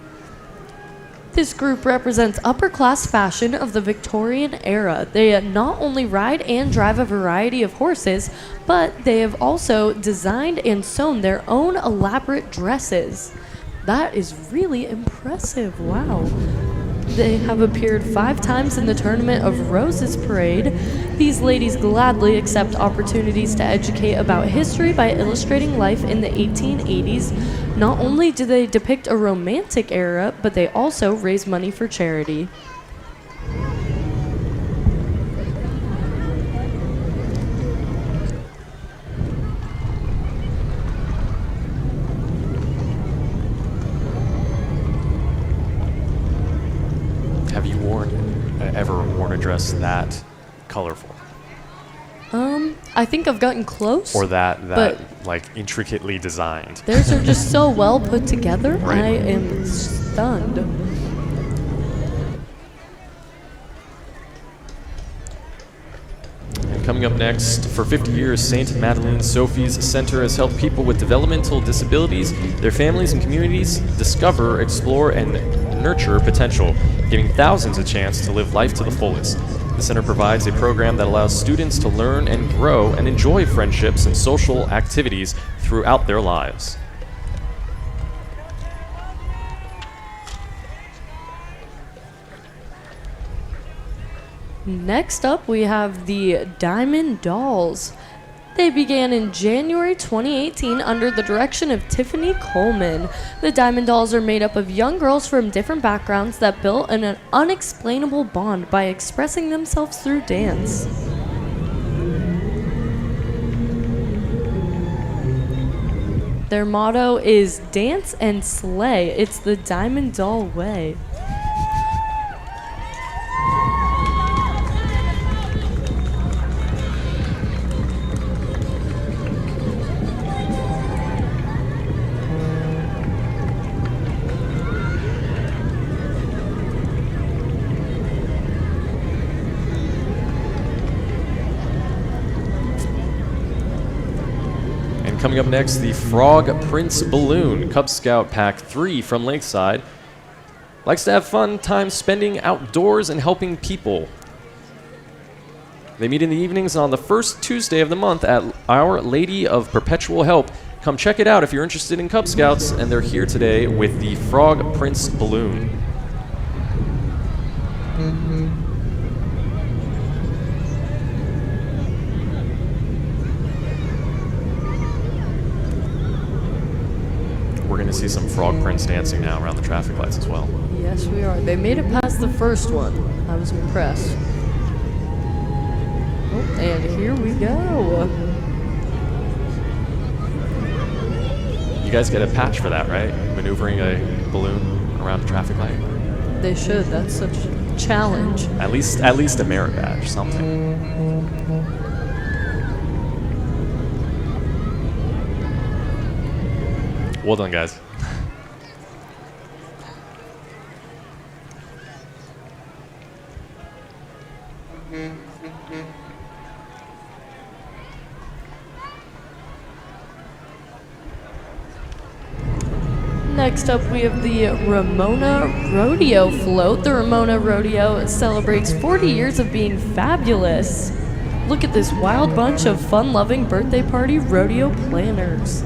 This group represents upper-class fashion of the Victorian era. They not only ride and drive a variety of horses, but they have also designed and sewn their own elaborate dresses. That is really impressive. Wow. They have appeared 5 times in the Tournament of Roses Parade. These ladies gladly accept opportunities to educate about history by illustrating life in the 1880s. Not only do they depict a romantic era, but they also raise money for charity. Have you ever worn a dress that colorful? I think I've gotten close. Or that like intricately designed. Theirs are just so well put together. Right. I am stunned. And coming up next, for 50 years, St. Madeleine Sophie's Center has helped people with developmental disabilities, their families and communities discover, explore, and nurture potential, giving thousands a chance to live life to the fullest. The center provides a program that allows students to learn and grow and enjoy friendships and social activities throughout their lives. Next up, we have the Diamond Dolls. They began in January 2018 under the direction of Tiffany Coleman. The Diamond Dolls are made up of young girls from different backgrounds that built an unexplainable bond by expressing themselves through dance. Their motto is Dance and Slay. It's the Diamond Doll way. Coming up next, the Frog Prince Balloon, Cub Scout Pack 3 from Lakeside. Likes to have fun time spending outdoors and helping people. They meet in the evenings on the first Tuesday of the month at Our Lady of Perpetual Help. Come check it out if you're interested in Cub Scouts, and they're here today with the Frog Prince Balloon. We're going to see some Frog Prince dancing now around the traffic lights as well. Yes, we are. They made it past the first one. I was impressed. Oh, and here we go. You guys get a patch for that, right? Maneuvering a balloon around a traffic light? They should. That's such a challenge. At least a merit badge, something. Well done, guys. Next up, we have the Ramona Rodeo Float. The Ramona Rodeo celebrates 40 years of being fabulous. Look at this wild bunch of fun-loving birthday party rodeo planners.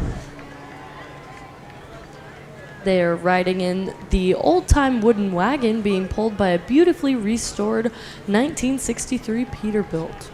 They're riding in the old-time wooden wagon being pulled by a beautifully restored 1963 Peterbilt.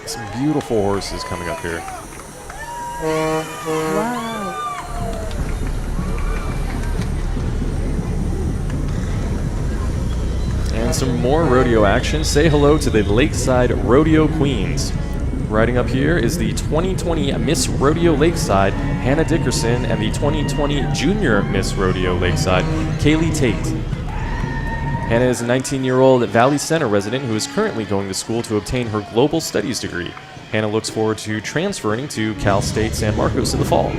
Some beautiful horses coming up here. Wow. And some more rodeo action. Say hello to the Lakeside Rodeo Queens. Riding up here is the 2020 Miss Rodeo Lakeside, Hannah Dickerson, and the 2020 Junior Miss Rodeo Lakeside, Kaylee Tate. Hannah is a 19-year-old Valley Center resident who is currently going to school to obtain her Global Studies degree. Hannah looks forward to transferring to Cal State San Marcos in the fall.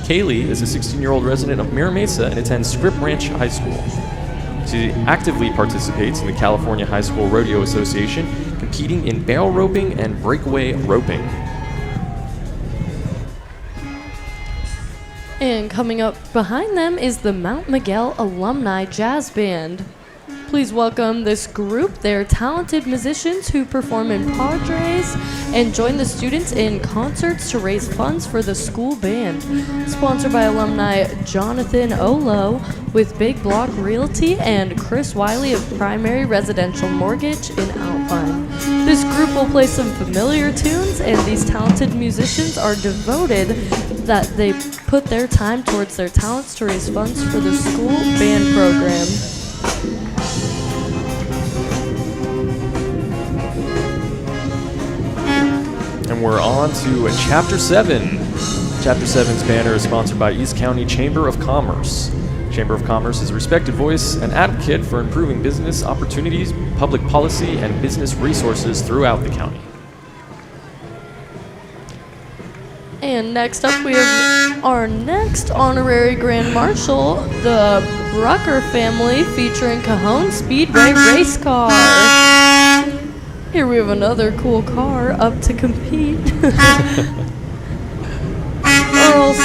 Kaylee is a 16-year-old resident of Mira Mesa and attends Scripps Ranch High School. She actively participates in the California High School Rodeo Association, competing in barrel roping and breakaway roping. And coming up behind them is the Mount Miguel Alumni Jazz Band. Please welcome this group. They're talented musicians who perform in Padres and join the students in concerts to raise funds for the school band. Sponsored by alumni Jonathan Olo with Big Block Realty and Chris Wiley of Primary Residential Mortgage in Alpine. This group will play some familiar tunes, and these talented musicians are devoted that they put their time towards their talents to raise funds for the school band program. And we're on to Chapter 7. Chapter 7's banner is sponsored by East County Chamber of Commerce. Chamber of Commerce is a respected voice and advocate for improving business opportunities, public policy, and business resources throughout the county. And next up, we have our next honorary Grand Marshal, the Rutger Family, featuring Cajon Speedway Race Car. Here we have another cool car up to compete. Earl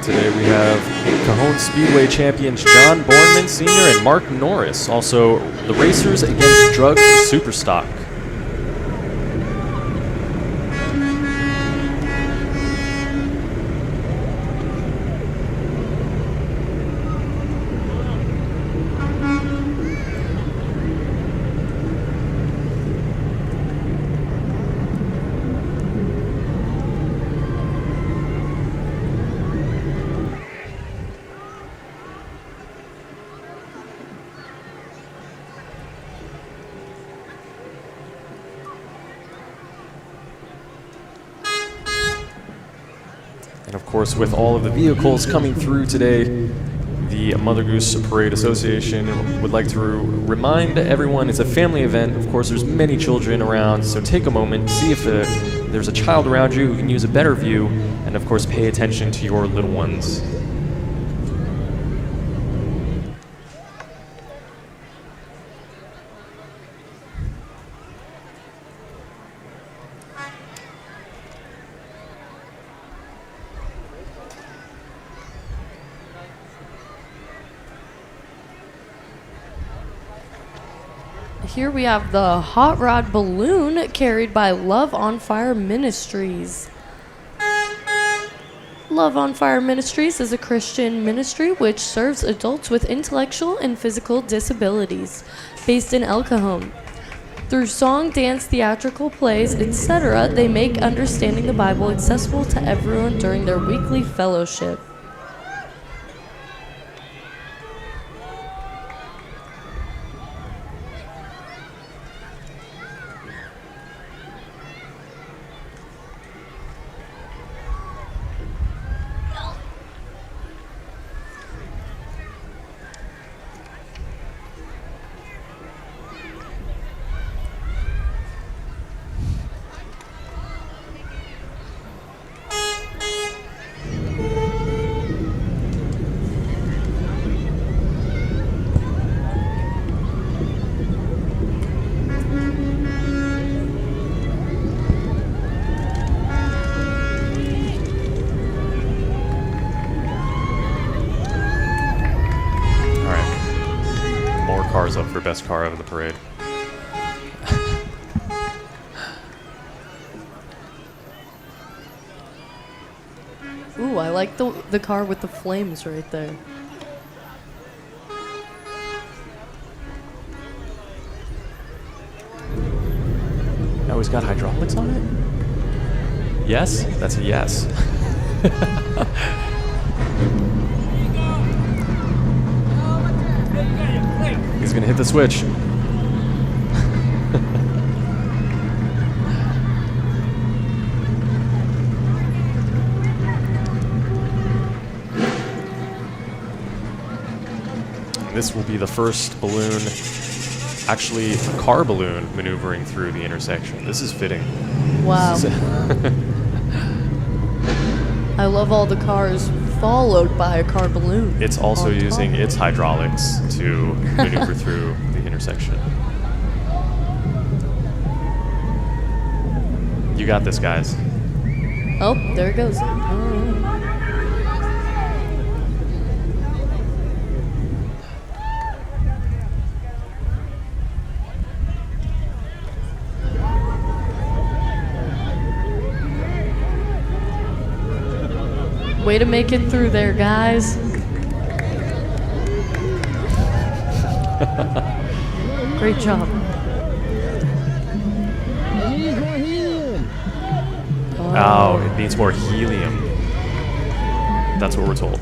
Today we have Cajon Speedway champions John Bornman Sr. and Mark Norris. Also, the Racers Against Drugs Superstock. And of course, with all of the vehicles coming through today, the Mother Goose Parade Association would like to remind everyone it's a family event. Of course, there's many children around, so take a moment, see if there's a child around you who can use a better view, and of course, pay attention to your little ones. Here we have the Hot Rod Balloon carried by Love on Fire Ministries. Love on Fire Ministries is a Christian ministry which serves adults with intellectual and physical disabilities, based in El Cajon. Through song, dance, theatrical plays, etc., they make understanding the Bible accessible to everyone during their weekly fellowship. Cars up for best car of the parade. Ooh, I like the car with the flames right there. Oh, it's got hydraulics on it? Yes? That's a yes. He's gonna hit the switch. this will be the first balloon, actually a car balloon, maneuvering through the intersection. This is fitting. Wow. I love all the cars followed by a car balloon. It's also using its hydraulics to maneuver through the intersection. You got this, guys. Oh, there it goes. Way to make it through there, guys. Great job. Oh, it needs more helium. That's what we're told.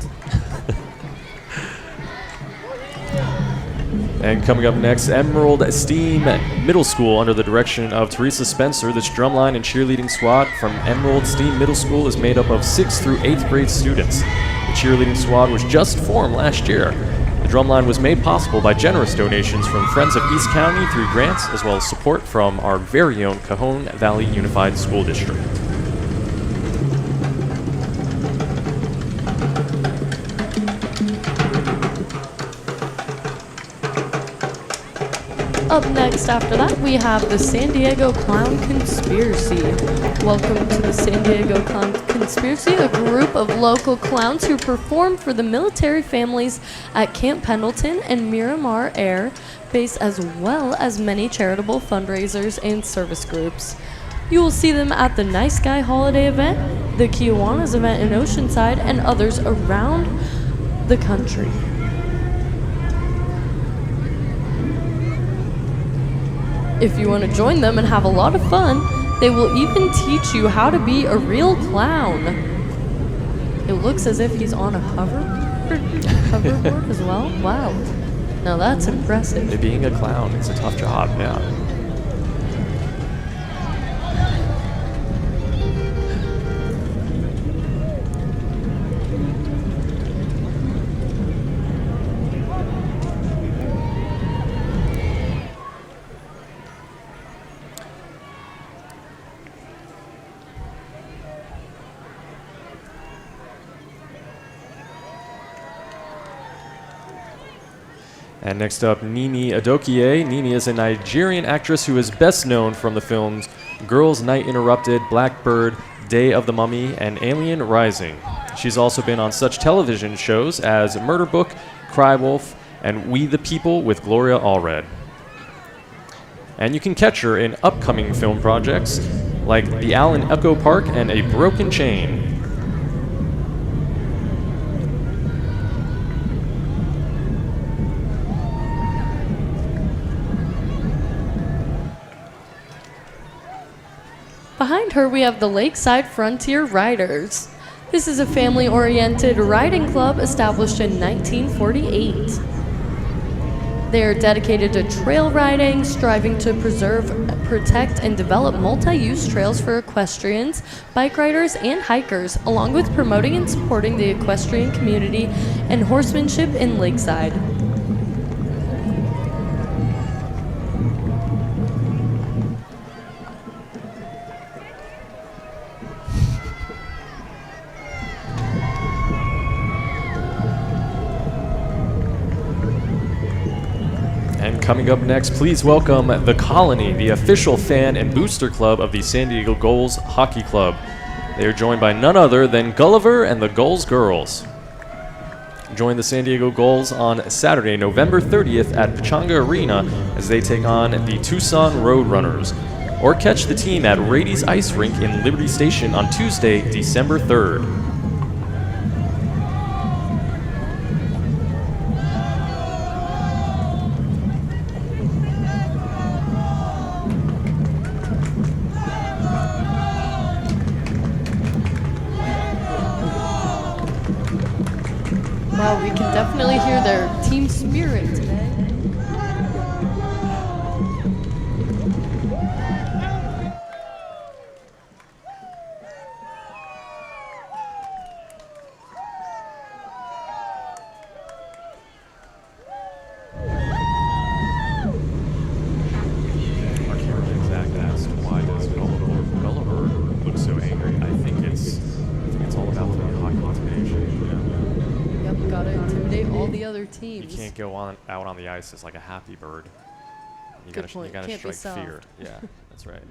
And coming up next, Emerald Steam Middle School, under the direction of Teresa Spencer. This drumline and cheerleading squad from Emerald Steam Middle School is made up of 6th through 8th grade students. The cheerleading squad was just formed last year. The drumline was made possible by generous donations from Friends of East County through grants, as well as support from our very own Cajon Valley Unified School District. Up next after that, we have the San Diego Clown Conspiracy. Welcome to the San Diego Clown Conspiracy, a group of local clowns who perform for the military families at Camp Pendleton and Miramar Air Base, as well as many charitable fundraisers and service groups. You will see them at the Nice Guy Holiday event, the Kiwanis event in Oceanside, and others around the country. If you want to join them and have a lot of fun, they will even teach you how to be a real clown. It looks as if he's on a hoverboard as well. Wow. Now that's impressive. Being a clown is a tough job, yeah. And next up, Nini Adokie. Nini is a Nigerian actress who is best known from the films Girls Night Interrupted, Blackbird, Day of the Mummy, and Alien Rising. She's also been on such television shows as Murder Book, Cry Wolf, and We the People with Gloria Allred. And you can catch her in upcoming film projects like The Owl in Echo Park and A Broken Chain. Behind her, we have the Lakeside Frontier Riders. This is a family-oriented riding club established in 1948. They are dedicated to trail riding, striving to preserve, protect, and develop multi-use trails for equestrians, bike riders, and hikers, along with promoting and supporting the equestrian community and horsemanship in Lakeside. Coming up next, please welcome The Colony, the official fan and booster club of the San Diego Gulls Hockey Club. They are joined by none other than Gulliver and the Gulls Girls. Join the San Diego Gulls on Saturday, November 30th at Pechanga Arena as they take on the Tucson Roadrunners. Or catch the team at Rady's Ice Rink in Liberty Station on Tuesday, December 3rd. Wow, we can definitely hear their team spirit today. teams. You can't go out on the ice as like a happy bird. You Good gotta, point. You gotta Can't be strike fear. soft. Yeah, that's right.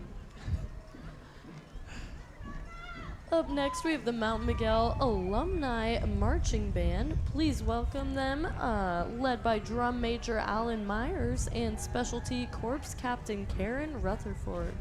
Up next, we have the Mount Miguel Alumni Marching Band. Please welcome them, led by Drum Major Alan Myers and Specialty Corps Captain Karen Rutherford.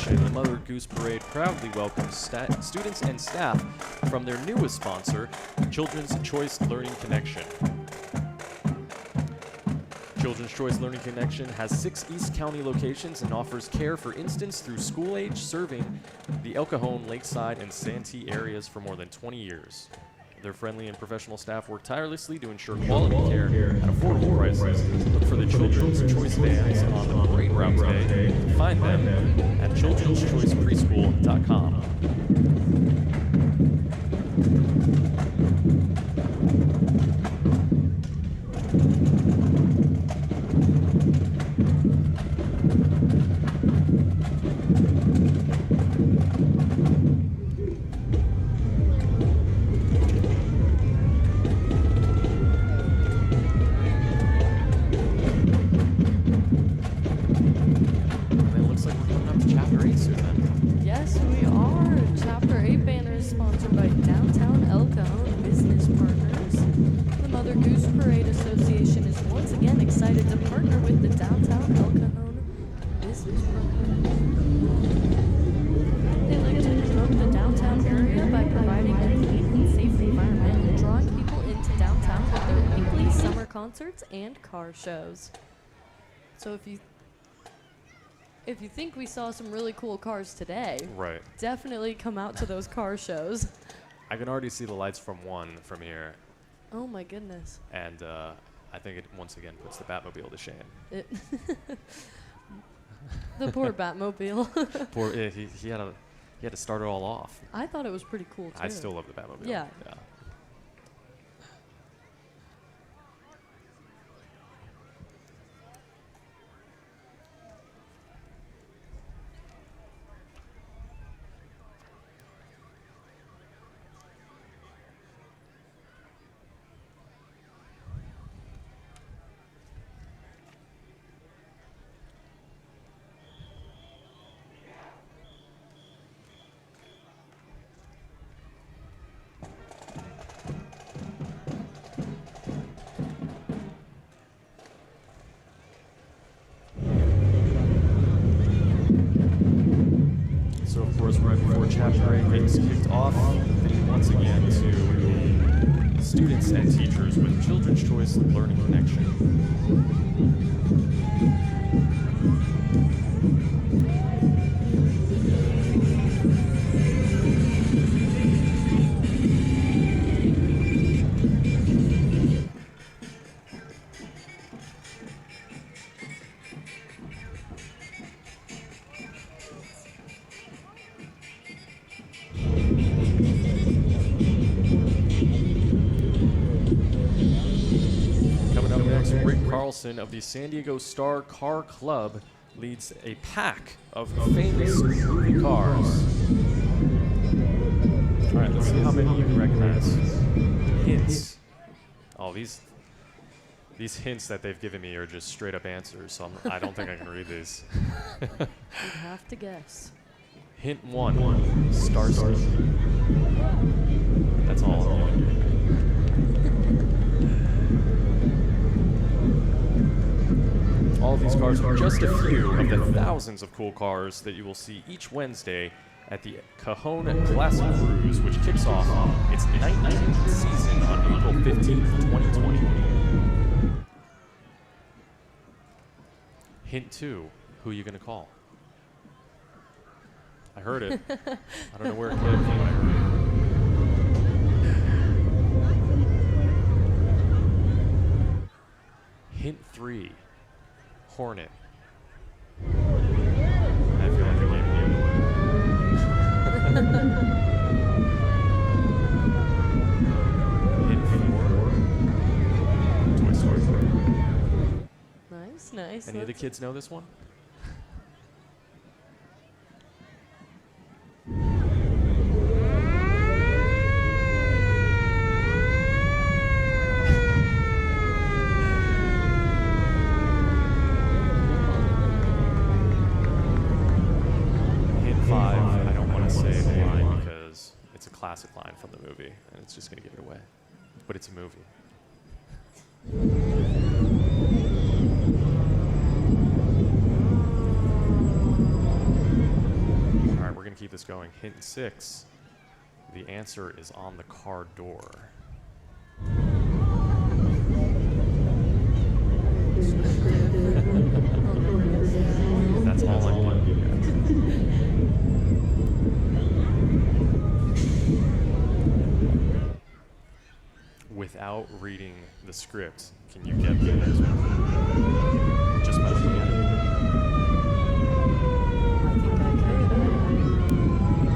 The Mother Goose Parade proudly welcomes students and staff from their newest sponsor, Children's Choice Learning Connection. Children's Choice Learning Connection has 6 East County locations and offers care for instance through school age, serving the El Cajon, Lakeside, and Santee areas for more than 20 years. Their friendly and professional staff work tirelessly to ensure quality care at affordable prices. Look for the Children's Choice vans on the parade route today. Find them at childrenschoicepreschool.com. Yes, we are. Chapter 8 banner is sponsored by Downtown El Cajon Business Partners. The Mother Goose Parade Association is once again excited to partner with the Downtown El Cajon Business Partners. They like to promote the downtown area by providing a clean and safe environment and drawing people into downtown with their weekly summer concerts and car shows. So if you think we saw some really cool cars today, right, definitely come out to those car shows. I can already see the lights from one from here. Oh my goodness. And I think it once again puts the Batmobile to shame. The poor Batmobile. Poor, he had to start it all off. I thought it was pretty cool too. I still love the Batmobile. Yeah. So of course, right before Chapter 8 gets kicked off, thank you once again to the students and teachers with Children's Choice Learning Connection. Carlson of the San Diego Star Car Club leads a pack of famous movie cars. All right, let's see how many you can recognize. Hints. Oh, these hints that they've given me are just straight up answers, so I don't think I can read these. You'd have to guess. Hint 1, Starsky. That's all I'm giving you. All of these cars are just a few of the thousands of cool cars that you will see each Wednesday at the Cajon Classic Cruise, which kicks off its 19th season on April 15th, 2020. Hint 2, who are you going to call? I heard it. I don't know where it came from, but I heard it. Hint 3, Hornet. I feel like I gave it Hint 4, Toy Story 4. Nice. Any of the kids know this one? Classic line from the movie, and it's just going to give it away. But it's a movie. All right, we're going to keep this going. Hint 6. The answer is on the car door. That's all I'm going to give you. Without reading the script, can you get the next one? Just by looking at it. I think I could.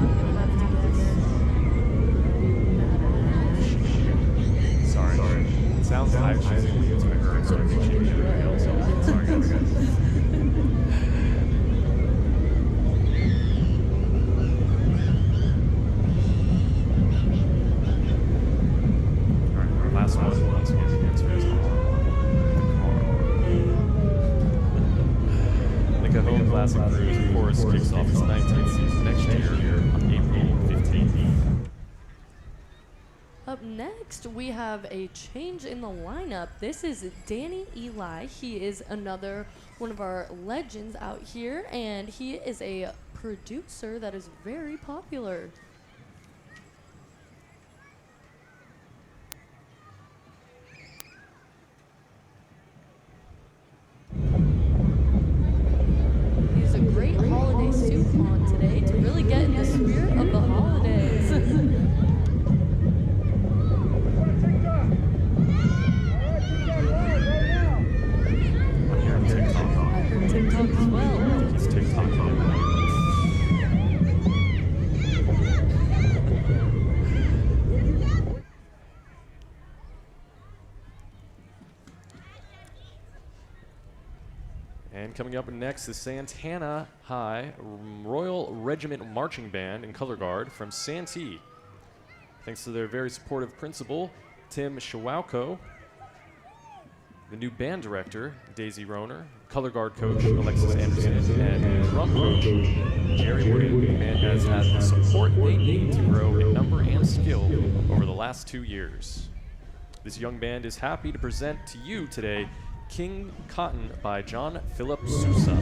I'm gonna have to guess. Sorry. It sounds like she's going to leave it to her, so I can change everybody else. Sorry, guys. Last one, once again, the answer is on the Cajon Classic Cruise, of course, kicks off its 19th season next year on April 15th. Up next, we have a change in the lineup. This is Danny Eli. He is another one of our legends out here, and he is a producer that is very popular. He's a great holiday suit on today to really get in the spirit of the holidays. I'm here on TikTok. I heard TikTok as well. He's TikToking. And coming up next is Santana High Royal Regiment Marching Band and Color Guard from Santee. Thanks to their very supportive principal, Tim Shawauko, the new band director, Daisy Roner, color guard coach, Alexis Anderson, and drum coach, Jerry Wood. The band has had the support they need to grow in number and skill over the last 2 years. This young band is happy to present to you today King Cotton by John Philip Sousa.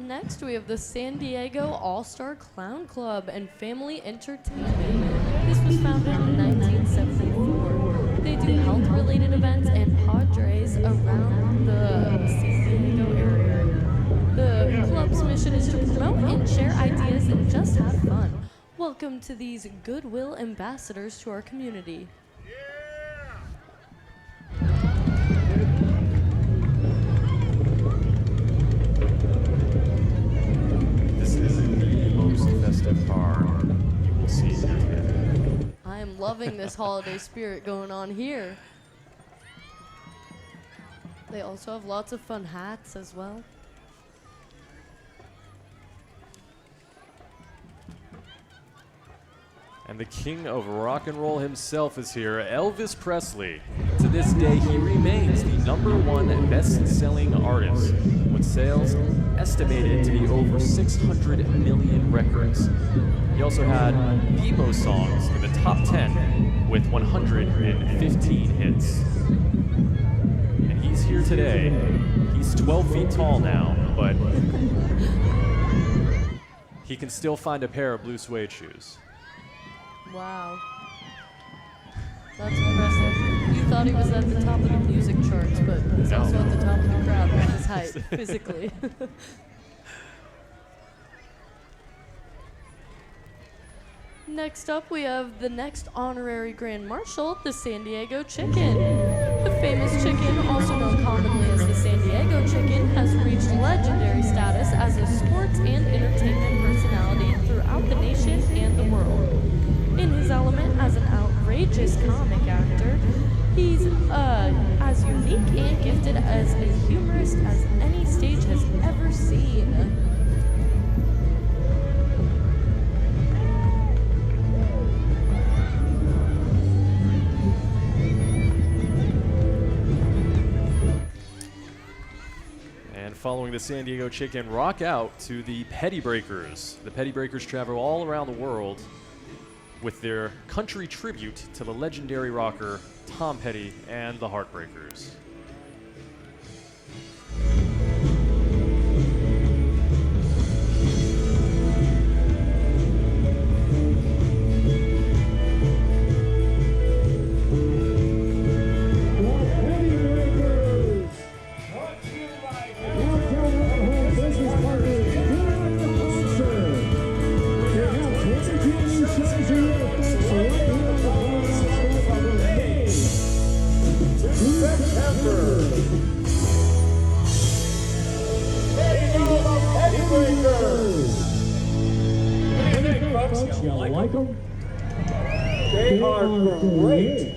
Next, we have the San Diego All-Star Clown Club and Family Entertainment. This was founded in 1974. They do health-related events and padres around the San Diego area. The club's mission is to promote and share ideas and just have fun. Welcome to these goodwill ambassadors to our community. This is the most festive car you will see here today. I am loving this holiday spirit going on here. They also have lots of fun hats as well. And the king of rock and roll himself is here, Elvis Presley. To this day, he remains the #1 best-selling artist, with sales estimated to be over 600 million records. He also had the most songs in the top 10 with 115 hits. And he's here today. He's 12 feet tall now, but he can still find a pair of blue suede shoes. Wow. That's impressive. You thought he was at the top of the music charts, but he's also at the top of the crowd with his height, physically. Next up, we have the next honorary Grand Marshal, the San Diego Chicken. The famous chicken, also known commonly as the San Diego Chicken, has reached legendary status as a sports and entertainment personality throughout the nation and the world. In his element as an outrageous comic actor, he's as unique and gifted as a humorist as any stage has ever seen. And following the San Diego Chicken, rock out to the Petty Breakers. The Petty Breakers travel all around the world with their country tribute to the legendary rocker Tom Petty and the Heartbreakers. You like them? They are great.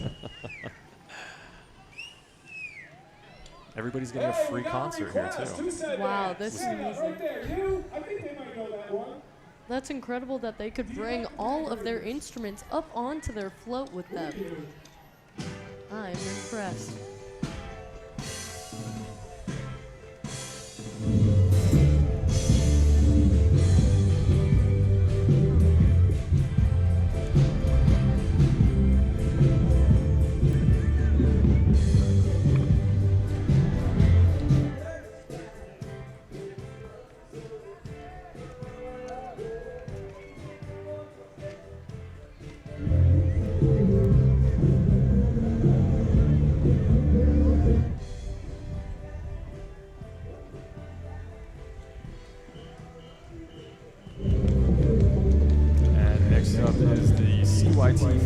Everybody's getting a free concert here, too. Wow, this is amazing. That's incredible that they could bring all of their instruments up onto their float with them. I'm impressed.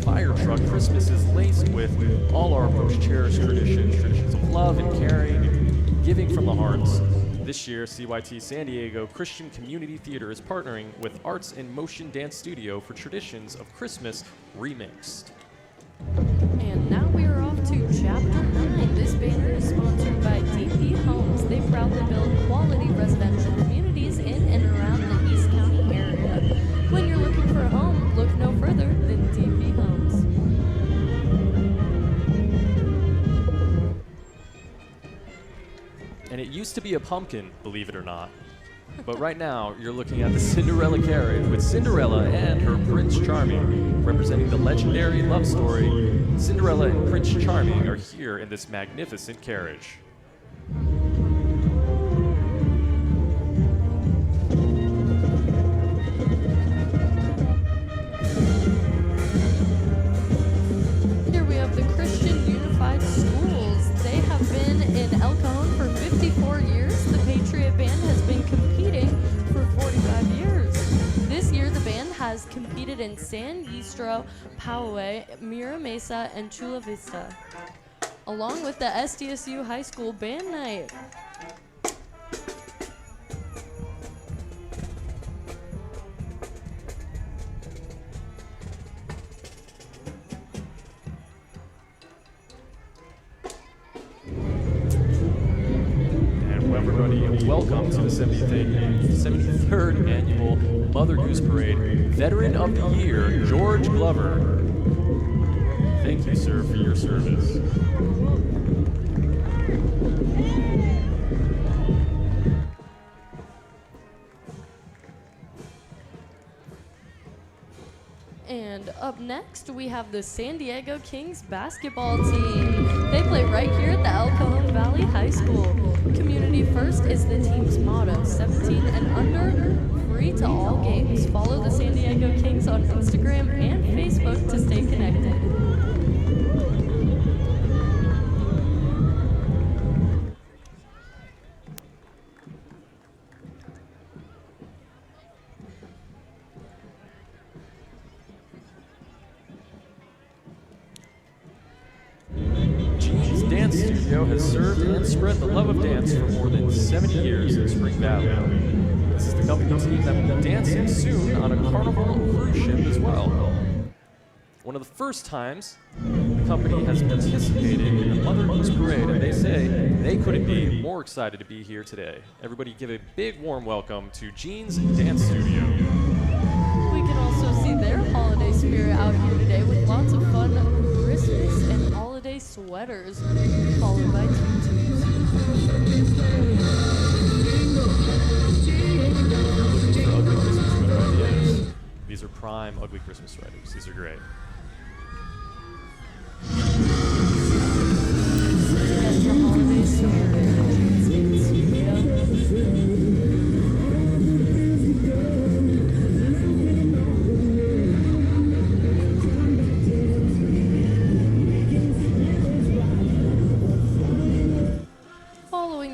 Fire truck. Christmas is laced with all our most cherished traditions of love and caring and giving from the hearts. This year, CYT San Diego Christian Community Theater is partnering with Arts and Motion Dance Studio for Traditions of Christmas Remixed. And now we are off to Chapter 9. This banner is sponsored by DP Homes. They proudly build quality residential communities in and around the East County area. When you're looking for a home, look no further than DP Homes. And it used to be a pumpkin, believe it or not. But right now, you're looking at the Cinderella Carriage with Cinderella and her Prince Charming, representing the legendary love story. Cinderella and Prince Charming are here in this magnificent carriage. located in San Ysidro, Poway, Mira Mesa, and Chula Vista, along with the SDSU High School Band Night. Welcome to the 73rd Annual Mother Goose Parade. Veteran of the Year, George Glover. Thank you, sir, for your service. And up next, we have the San Diego Kings basketball team. They play right here at the El Cajon Valley High School. Community first is the team's motto. 17 and under, free to all games. Follow the San Diego Kings on Instagram and Facebook to stay connected. Studio has served and spread the love of dance for more than 70 years in Spring Valley. This is the company team that will be dancing soon on a Carnival cruise ship as well. One of the first times the company has participated in the Mother Goose Parade, and they say they couldn't be more excited to be here today. Everybody give a big warm welcome to Jean's Dance Studio. We can also see their holiday spirit out here today with lots of fun Christmas and holiday sweaters, followed by tutus. For ugly Christmas sweater ideas, these are prime ugly Christmas sweaters. These are great. Get the holiday spirit in Jean's Dance Studio.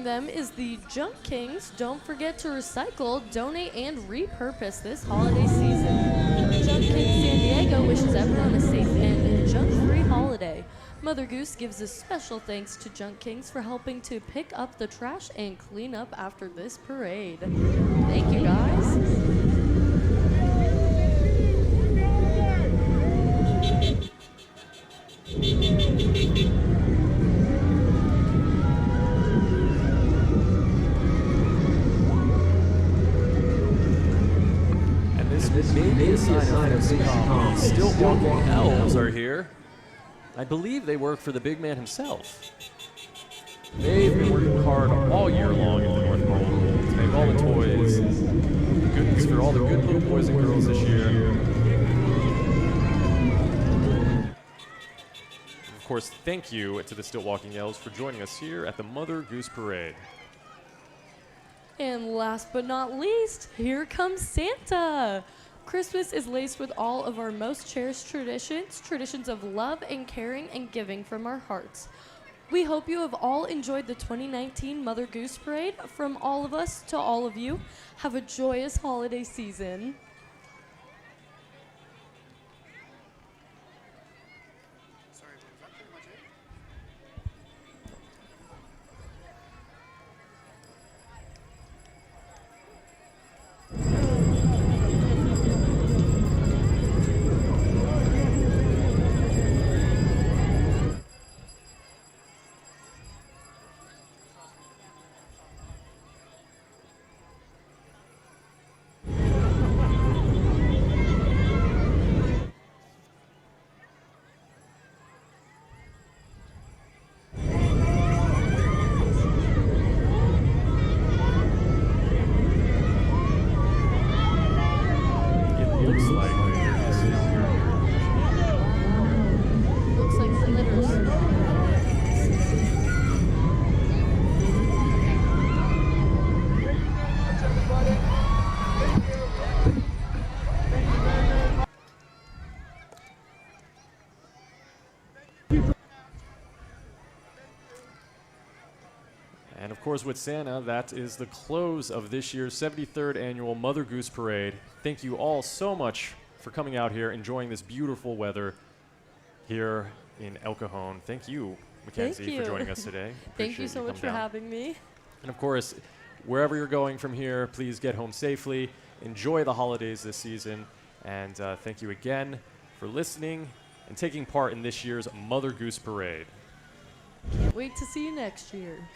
Them is the Junk Kings. Don't forget to recycle, donate, and repurpose this holiday season. Junk Kings San Diego wishes everyone a safe and junk-free holiday. Mother Goose gives a special thanks to Junk Kings for helping to pick up the trash and clean up after this parade. Thank you, guys. Maybe a sign of things to come. Still walking elves are here. I believe they work for the big man himself. They've been working hard all year long at the North Pole to make all the toys, goodies for all the good little boys and girls this year. Of course, thank you to the Still Walking Elves for joining us here at the Mother Goose Parade. And last but not least, here comes Santa. Christmas is laced with all of our most cherished traditions of love and caring and giving from our hearts. We hope you have all enjoyed the 2019 Mother Goose Parade. From all of us to all of you, have a joyous holiday season. And of course, with Santa, that is the close of this year's 73rd Annual Mother Goose Parade. Thank you all so much for coming out here, enjoying this beautiful weather here in El Cajon. Thank you, Mackenzie, for joining us today. Thank you so much for having me. And of course, wherever you're going from here, please get home safely. Enjoy the holidays this season. And thank you again for listening and taking part in this year's Mother Goose Parade. Can't wait to see you next year.